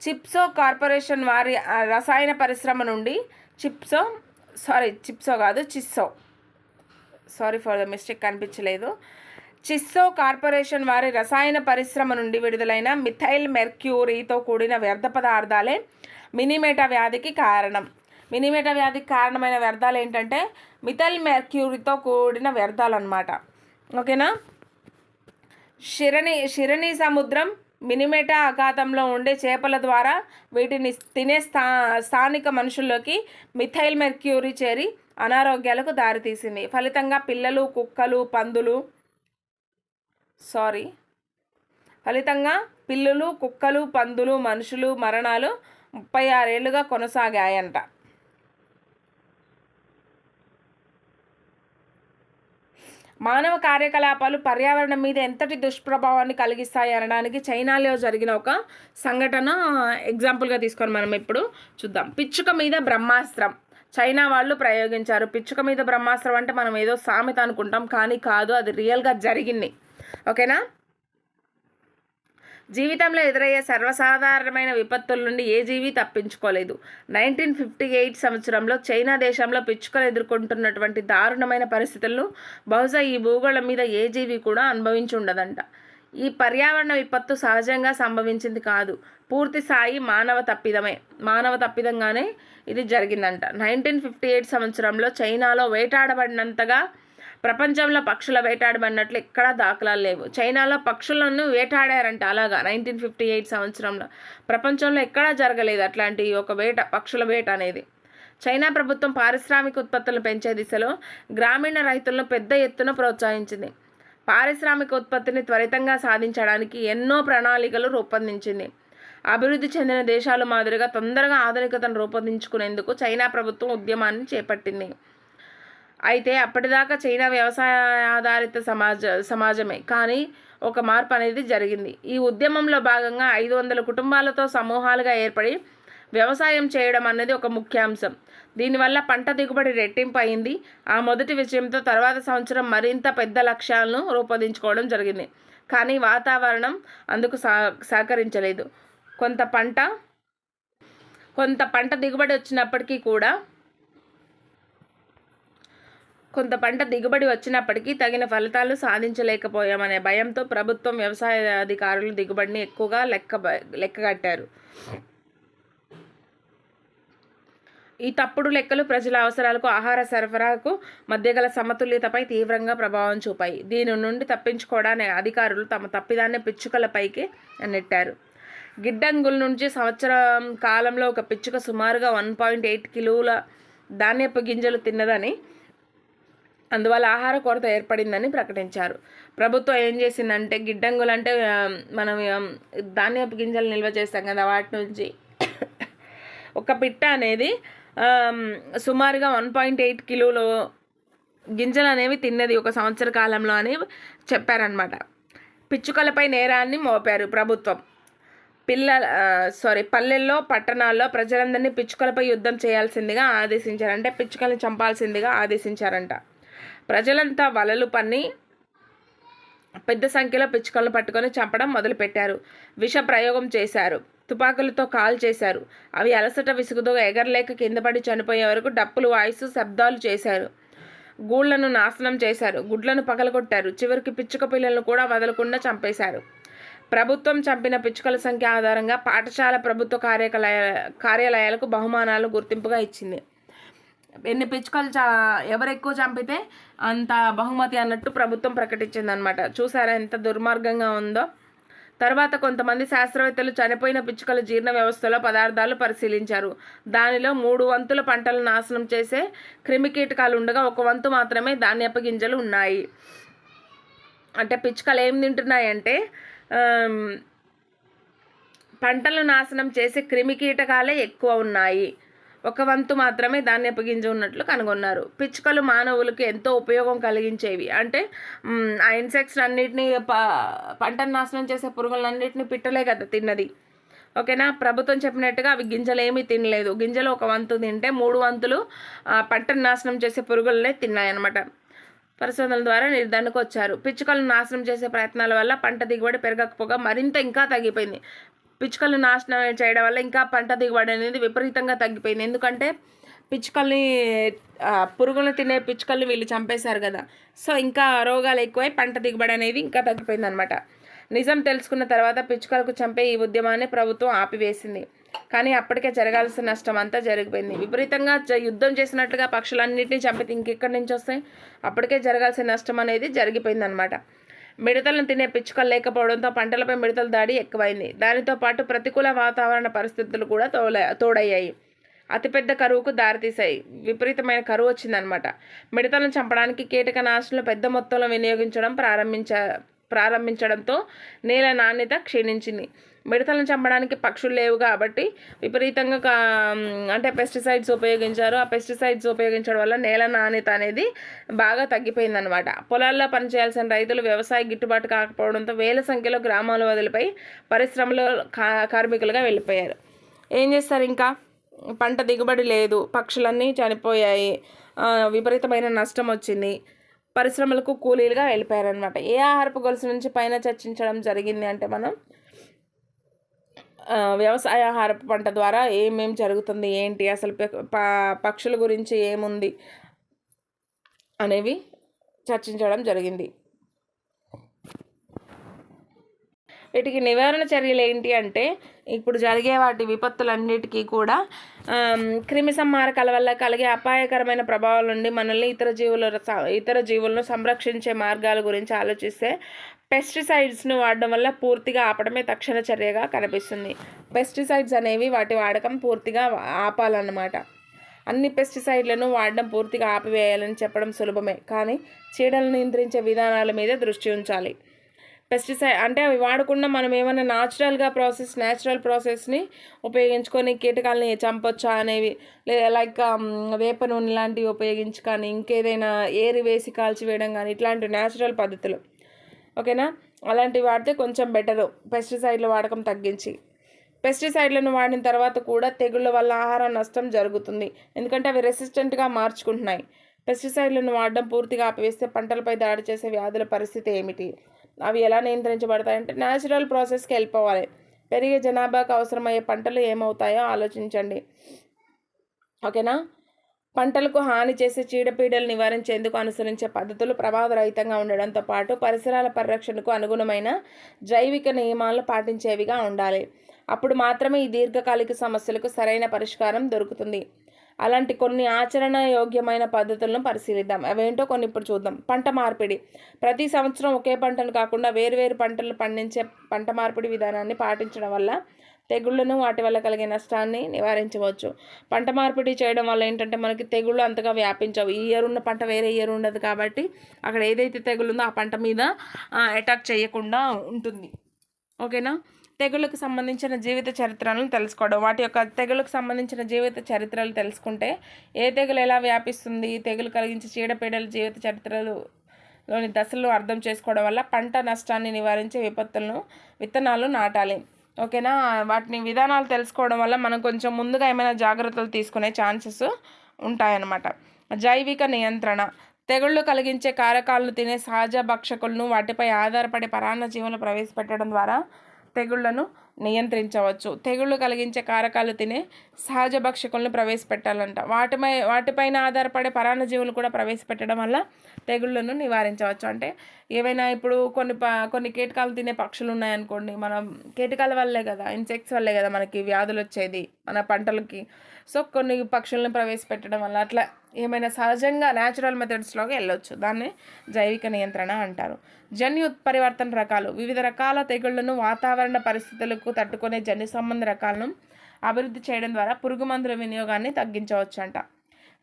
Speaker 1: చిప్సో కార్పొరేషన్ వారి రసాయన పరిశ్రమ నుండి చిస్సో కార్పొరేషన్ వారి రసాయన పరిశ్రమ నుండి విడుదలైన మిథైల్ మెర్క్యూరీతో కూడిన వ్యర్థ పదార్థాలే మినీమేటా వ్యాధికి కారణం. మినీమేటా వ్యాధికి కారణమైన వ్యర్థాలు ఏంటంటే మిథైల్ మెర్క్యూరీతో కూడిన వ్యర్థాలు అన్నమాట. ఓకేనా. షిరణి సముద్రం, మినిమేటా అఖాతంలో ఉండే చేపల ద్వారా వీటిని తినే స్థానిక మనుషుల్లోకి మిథైల్ మెర్క్యూరీ చేరి అనారోగ్యాలకు దారితీసింది. ఫలితంగా పిల్లలు, కుక్కలు, పందులు, మనుషులు మరణాలు 36 ఏళ్లుగా కొనసాగాయంట. మానవ కార్యకలాపాలు పర్యావరణం మీద ఎంతటి దుష్ప్రభావాన్ని కలిగిస్తాయి అనడానికి చైనాలో జరిగిన ఒక సంఘటన ఎగ్జాంపుల్గా తీసుకొని మనం ఇప్పుడు చూద్దాం. పిచ్చుక మీద బ్రహ్మాస్త్రం చైనా వాళ్ళు ప్రయోగించారు. పిచ్చుక మీద బ్రహ్మాస్త్రం అంటే మనం ఏదో సామెత అనుకుంటాం, కానీ కాదు, అది రియల్గా జరిగింది. ఓకేనా. జీవితంలో ఎదురయ్యే సర్వసాధారణమైన విపత్తుల నుండి ఏ జీవి తప్పించుకోలేదు. 1958 సంవత్సరంలో చైనా దేశంలో పిచ్చుకలు ఎదుర్కొంటున్నటువంటి దారుణమైన పరిస్థితులను బహుశా ఈ భూగోళం మీద ఏ జీవి కూడా అనుభవించి ఉండదంట. ఈ పర్యావరణ విపత్తు సహజంగా సంభవించింది కాదు, పూర్తి స్థాయి మానవ తప్పిదంగానే ఇది జరిగిందంట. 1958 సంవత్సరంలో చైనాలో వేటాడబడినంతగా ప్రపంచంలో పక్షుల వేటాడబడినట్లు ఎక్కడా దాఖలాలు లేవు. చైనాలో పక్షులను వేటాడారంట అలాగా 1958 సంవత్సరంలో. ప్రపంచంలో ఎక్కడా జరగలేదు అట్లాంటి ఒక పక్షుల వేట అనేది. చైనా ప్రభుత్వం పారిశ్రామిక ఉత్పత్తులను పెంచే దిశలో గ్రామీణ రైతులను పెద్ద ఎత్తున ప్రోత్సహించింది. పారిశ్రామిక ఉత్పత్తిని త్వరితంగా సాధించడానికి ఎన్నో ప్రణాళికలు రూపొందించింది. అభివృద్ధి చెందిన దేశాల మాదిరిగా తొందరగా ఆధునికతను రూపొందించుకునేందుకు చైనా ప్రభుత్వం ఉద్యమాన్ని చేపట్టింది. అయితే అప్పటిదాకా చైనా వ్యవసాయ ఆధారిత సమాజమే, కానీ ఒక మార్పు అనేది జరిగింది. ఈ ఉద్యమంలో భాగంగా 500 కుటుంబాలతో సమూహాలుగా ఏర్పడి వ్యవసాయం చేయడం అనేది ఒక ముఖ్యాంశం. దీనివల్ల పంట దిగుబడి రెట్టింపు అయింది. ఆ మొదటి విజయంతో తర్వాత సంవత్సరం మరింత పెద్ద లక్ష్యాలను రూపొందించుకోవడం జరిగింది. కానీ వాతావరణం అందుకు సహకరించలేదు. కొంత పంట దిగుబడి వచ్చినప్పటికీ తగిన ఫలితాలు సాధించలేకపోయామనే భయంతో ప్రభుత్వం, వ్యవసాయ అధికారులు దిగుబడిని ఎక్కువగా లెక్కగట్టారు. ఈ తప్పుడు లెక్కలు ప్రజల అవసరాలకు, ఆహార సరఫరాకు మధ్య గల సమతుల్యతపై తీవ్రంగా ప్రభావం చూపాయి. దీని నుండి తప్పించుకోవడానికి అధికారులు తమ తప్పిదాన్ని పిచ్చుకలపైకి నెట్టారు. గిడ్డంగుల నుంచి సంవత్సరం కాలంలో ఒక పిచ్చుక సుమారుగా 1.8 కిలోల ధాన్యపు గింజలు తిన్నదని, అందువల్ల ఆహార కొరత ఏర్పడిందని ప్రకటించారు. ప్రభుత్వం ఏం చేసిందంటే, గిడ్డంగులు అంటే మనం ధాన్యపు గింజలు నిల్వ చేస్తాం కదా, వాటి నుంచి ఒక పిట్ట అనేది సుమారుగా 1.8 కిలోలు గింజలు అనేవి తిన్నది ఒక సంవత్సర కాలంలో అని చెప్పారనమాట. పిచ్చుకలపై నేరాన్ని మోపారు ప్రభుత్వం. పల్లెల్లో పట్టణాల్లో ప్రజలందరినీ పిచ్చుకలపై యుద్ధం చేయాల్సిందిగా ఆదేశించారు. అంటే పిచ్చుకల్ని చంపాల్సిందిగా ఆదేశించారంట. ప్రజలంతా వలలు పన్ని పెద్ద సంఖ్యలో పిచ్చుకలను పట్టుకొని చంపడం మొదలుపెట్టారు. విష ప్రయోగం చేశారు. తుపాకులతో కాల్ చేశారు. అవి అలసట విసుగుతో ఎగరలేక కింద పడి చనిపోయే వరకు డప్పులు వాయిస్తూ శబ్దాలు చేశారు. గూళ్లను నాశనం చేశారు. గుడ్లను పగలగొట్టారు. చివరికి పిచ్చుక పిల్లలను కూడా వదలకుండా చంపేశారు. ప్రభుత్వం చంపిన పిచ్చుకల సంఖ్య ఆధారంగా పాఠశాల ప్రభుత్వ కార్యాలయాలకు బహుమానాలు గుర్తింపుగా ఇచ్చింది. ఎన్ని పిచ్చుకలు ఎవరు ఎక్కువ చంపితే అంత బహుమతి అన్నట్టు ప్రభుత్వం ప్రకటించిందనమాట. చూసారా ఎంత దుర్మార్గంగా ఉందో. తర్వాత కొంతమంది శాస్త్రవేత్తలు చనిపోయిన పిచ్చుకల జీర్ణ వ్యవస్థలో పదార్థాలు పరిశీలించారు. దానిలో 3 వంతుల పంటలను నాశనం చేసే క్రిమికీటకాలు ఉండగా 1 వంతు మాత్రమే ధాన్యపు గింజలు ఉన్నాయి. అంటే పిచ్చుకలు ఏం తింటున్నాయంటే పంటలను నాశనం చేసే క్రిమికీటకాలే ఎక్కువ ఉన్నాయి. 1 వంతు మాత్రమే ధాన్యపు గింజ ఉన్నట్లు కనుగొన్నారు. పిచ్చుకలు మానవులకు ఎంతో ఉపయోగం కలిగించేవి. అంటే ఆ ఇన్సెక్ట్స్ అన్నిటినీ పంటను నాశనం చేసే పురుగులన్నింటినీ పిట్టలే కదా తిన్నది. ఓకేనా. ప్రభుత్వం చెప్పినట్టుగా అవి గింజలు ఏమీ తినలేదు. గింజలు 1 వంతు తింటే 3 వంతులు పంటను నాశనం చేసే పురుగులనే తిన్నాయన్నమాట. పరిశోధనల ద్వారా నిర్ధారణకు వచ్చారు. పిచ్చుకలను నాశనం చేసే ప్రయత్నాల వల్ల పంట దిగుబడి పెరగకపోగా మరింత ఇంకా తగ్గిపోయింది. పిచ్చుకలను నాశనం చేయడం వల్ల ఇంకా పంట దిగుబడి అనేది విపరీతంగా తగ్గిపోయింది. ఎందుకంటే పిచ్చుకల్ని పురుగులను తినే పిచ్చుకల్ని వీళ్ళు చంపేశారు కదా. సో ఇంకా రోగాలు ఎక్కువై పంట దిగుబడి అనేది ఇంకా తగ్గిపోయింది అనమాట. నిజం తెలుసుకున్న తర్వాత పిచ్చుకలకు చంపే ఈ ఉద్యమాన్ని ప్రభుత్వం ఆపివేసింది. కానీ అప్పటికే జరగాల్సిన నష్టం అంతా జరిగిపోయింది. విపరీతంగా యుద్ధం చేసినట్లుగా పక్షులన్నింటినీ చంపితే ఇంకెక్కడి నుంచి వస్తాయి? అప్పటికే జరగాల్సిన నష్టం అనేది జరిగిపోయింది అనమాట. మిడతలను తినే పిచ్చుకలు లేకపోవడంతో పంటలపై మిడతల దాడి ఎక్కువైంది. దానితో పాటు ప్రతికూల వాతావరణ పరిస్థితులు కూడా తోడయ్యాయి. అతిపెద్ద కరువుకు దారితీశాయి. విపరీతమైన కరువు వచ్చిందనమాట. మిడతలను చంపడానికి కీటకనాశులను పెద్ద మొత్తంలో వినియోగించడం ప్రారంభించడంతో నేల నాణ్యత క్షీణించింది. మిడతలను చంపడానికి పక్షులు లేవు కాబట్టి విపరీతంగా అంటే పెస్టిసైడ్స్ ఉపయోగించారు. ఆ పెస్టిసైడ్స్ ఉపయోగించడం వల్ల నేల నాణ్యత అనేది బాగా తగ్గిపోయిందనమాట. పొలాల్లో పనిచేయాల్సిన రైతులు వ్యవసాయ గిట్టుబాటు కాకపోవడంతో వేల సంఖ్యలో గ్రామాల వదిలిపై పరిశ్రమలో కార్మికులుగా వెళ్ళిపోయారు. ఏం చేస్తారు? ఇంకా పంట దిగుబడి లేదు, పక్షులన్నీ చనిపోయాయి, విపరీతమైన నష్టం వచ్చింది, పరిశ్రమలకు కూలీలుగా వెళ్ళిపోయారనమాట. ఏ ఆహారపు గొలుసు నుంచి పైన చర్చించడం జరిగింది అంటే మనం వ్యవసాయ ఆహారపు పంట ద్వారా ఏమేం జరుగుతుంది, ఏంటి అసలు పక్షుల గురించి ఏముంది అనేవి చర్చించడం జరిగింది. వీటికి నివారణ చర్యలు ఏంటి అంటే, ఇప్పుడు జరిగే వాటి విపత్తులన్నిటికీ కూడా క్రిమి సంహారకాల వల్ల కలిగే అపాయకరమైన ప్రభావాల నుండి మనల్ని ఇతర జీవులను సంరక్షించే మార్గాల గురించి ఆలోచిస్తే పెస్టిసైడ్స్ను వాడడం వల్ల పూర్తిగా ఆపడమే తక్షణ చర్యగా కనిపిస్తుంది. పెస్టిసైడ్స్ అనేవి వాటి వాడకం పూర్తిగా ఆపాలన్నమాట. అన్ని పెస్టిసైడ్లను వాడడం పూర్తిగా ఆపివేయాలని చెప్పడం సులభమే, కానీ చీడలను నియంత్రించే విధానాల మీద దృష్టి ఉంచాలి. పెస్టిసైడ్ అంటే అవి వాడకుండా మనం ఏమైనా న్యాచురల్ ప్రాసెస్ని ఉపయోగించుకొని కీటకాలని చంపొచ్చా అనేవి, లేదా లైక్ వేప నూనె లాంటివి ఉపయోగించి కానీ, ఇంకేదైనా ఏరి వేసి కాల్చివేయడం కానీ, ఇట్లాంటి న్యాచురల్ పద్ధతులు. ఓకేనా. అలాంటివి వాడితే కొంచెం బెటరు, పెస్టిసైడ్ల వాడకం తగ్గించి. పెస్టిసైడ్లను వాడిన తర్వాత కూడా తెగుళ్ళ వల్ల ఆహార నష్టం జరుగుతుంది, ఎందుకంటే అవి రెసిస్టెంట్గా మార్చుకుంటున్నాయి. పెస్టిసైడ్లను వాడడం పూర్తిగా ఆపివేస్తే పంటలపై దాడి చేసే వ్యాధుల పరిస్థితి ఏమిటి? అవి ఎలా నియంత్రించబడతాయంటే న్యాచురల్ ప్రాసెస్కి వెళ్ళిపోవాలి. పెరిగే జనాభాకు అవసరమయ్యే పంటలు ఏమవుతాయో ఆలోచించండి. ఓకేనా. పంటలకు హాని చేసే చీడపీడలు నివారించేందుకు అనుసరించే పద్ధతులు ప్రమాదరహితంగా ఉండడంతో పాటు పరిసరాల పరిరక్షణకు అనుగుణమైన జైవిక నియమాలను పాటించేవిగా ఉండాలి. అప్పుడు మాత్రమే ఈ దీర్ఘకాలిక సమస్యలకు సరైన పరిష్కారం దొరుకుతుంది. అలాంటి కొన్ని ఆచరణ యోగ్యమైన పద్ధతులను పరిశీలిద్దాం. అవేంటో కొన్ని ఇప్పుడు చూద్దాం. పంట మార్పిడి. ప్రతి సంవత్సరం ఒకే పంటను కాకుండా వేరువేరు పంటలు పండించే పంట మార్పిడి విధానాన్ని పాటించడం వల్ల తెగుళ్లను వాటి వల్ల కలిగే నష్టాన్ని నివారించవచ్చు. పంట మార్పిడి చేయడం వల్ల ఏంటంటే మనకి తెగుళ్ళు అంతగా వ్యాపించవు. ఈ ఇయర్ ఉన్న పంట వేరే ఇయర్ ఉండదు కాబట్టి అక్కడ ఏదైతే తెగులు ఉందో ఆ పంట మీద అటాక్ చేయకుండా ఉంటుంది. ఓకేనా. తెగుళ్ళకు సంబంధించిన జీవిత చరిత్రలను తెలుసుకోవడం. వాటి యొక్క తెగుళ్ళకు సంబంధించిన జీవిత చరిత్రలు తెలుసుకుంటే ఏ తెగులు ఎలా వ్యాపిస్తుంది, తెగులు కలిగించే చీడపీడల జీవిత చరిత్రలోని దశలను అర్థం చేసుకోవడం వల్ల పంట నష్టాన్ని నివారించే విత్తనాలు నాటాలి. ఓకేనా. వాటిని విధానాలు తెలుసుకోవడం వల్ల మనం కొంచెం ముందుగా ఏమైనా జాగ్రత్తలు తీసుకునే ఛాన్సెస్ ఉంటాయన్నమాట. జైవిక నియంత్రణ. తెగుళ్ళు కలిగించే కారకాలను తినే సహజ భక్షకులను వాటిపై ఆధారపడి పరాన్నజీవులను ప్రవేశపెట్టడం ద్వారా తెగుళ్లను నియంత్రించవచ్చు. తెగుళ్ళు కలిగించే కారకాలు తినే సహజ భక్షకులను ప్రవేశపెట్టాలంట. వాటిపైన ఆధారపడే పరాన్నజీవులు కూడా ప్రవేశపెట్టడం వల్ల తెగుళ్లను నివారించవచ్చు. అంటే ఏవైనా ఇప్పుడు కొన్ని కీటకాలు తినే పక్షులు ఉన్నాయనుకోండి, మనం కీటకాల వల్లే కదా, ఇన్సెక్ట్స్ వల్లే కదా మనకి వ్యాధులు వచ్చేది మన పంటలకి. సో కొన్ని పక్షులను ప్రవేశపెట్టడం వల్ల అట్లా ఏమైనా సహజంగా న్యాచురల్ మెథడ్స్లోకి వెళ్ళొచ్చు. దాన్ని జైవిక నియంత్రణ అంటారు. జన్యు ఉత్పరివర్తన రకాలు. వివిధ రకాల తెగుళ్లను వాతావరణ పరిస్థితులకు తట్టుకునే జన్యు సంబంధ రకాలను అభివృద్ధి చేయడం ద్వారా పురుగు మందుల వినియోగాన్ని తగ్గించవచ్చు అంట.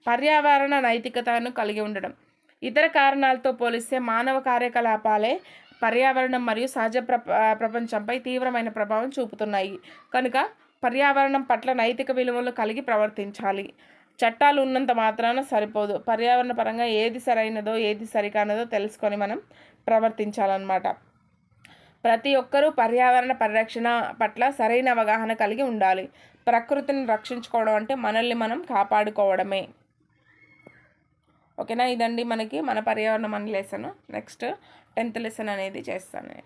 Speaker 1: పర్యావరణ నైతికతను కలిగి ఉండడం. ఇతర కారణాలతో పోలిస్తే మానవ కార్యకలాపాలే పర్యావరణం మరియు సహజ ప్రపంచంపై తీవ్రమైన ప్రభావం చూపుతున్నాయి. కనుక పర్యావరణం పట్ల నైతిక విలువలు కలిగి ప్రవర్తించాలి. చట్టాలు ఉన్నంత మాత్రాన సరిపోదు. పర్యావరణ పరంగా ఏది సరైనదో ఏది సరికానదో తెలుసుకొని మనం ప్రవర్తించాలన్నమాట. ప్రతి ఒక్కరూ పర్యావరణ పరిరక్షణ పట్ల సరైన అవగాహన కలిగి ఉండాలి. ప్రకృతిని రక్షించుకోవడం అంటే మనల్ని మనం కాపాడుకోవడమే. ఓకేనా. ఇదండి మన పర్యావరణం అనే లెసన్. నెక్స్ట్ 10th లెసన్ అనేది చేస్తాను.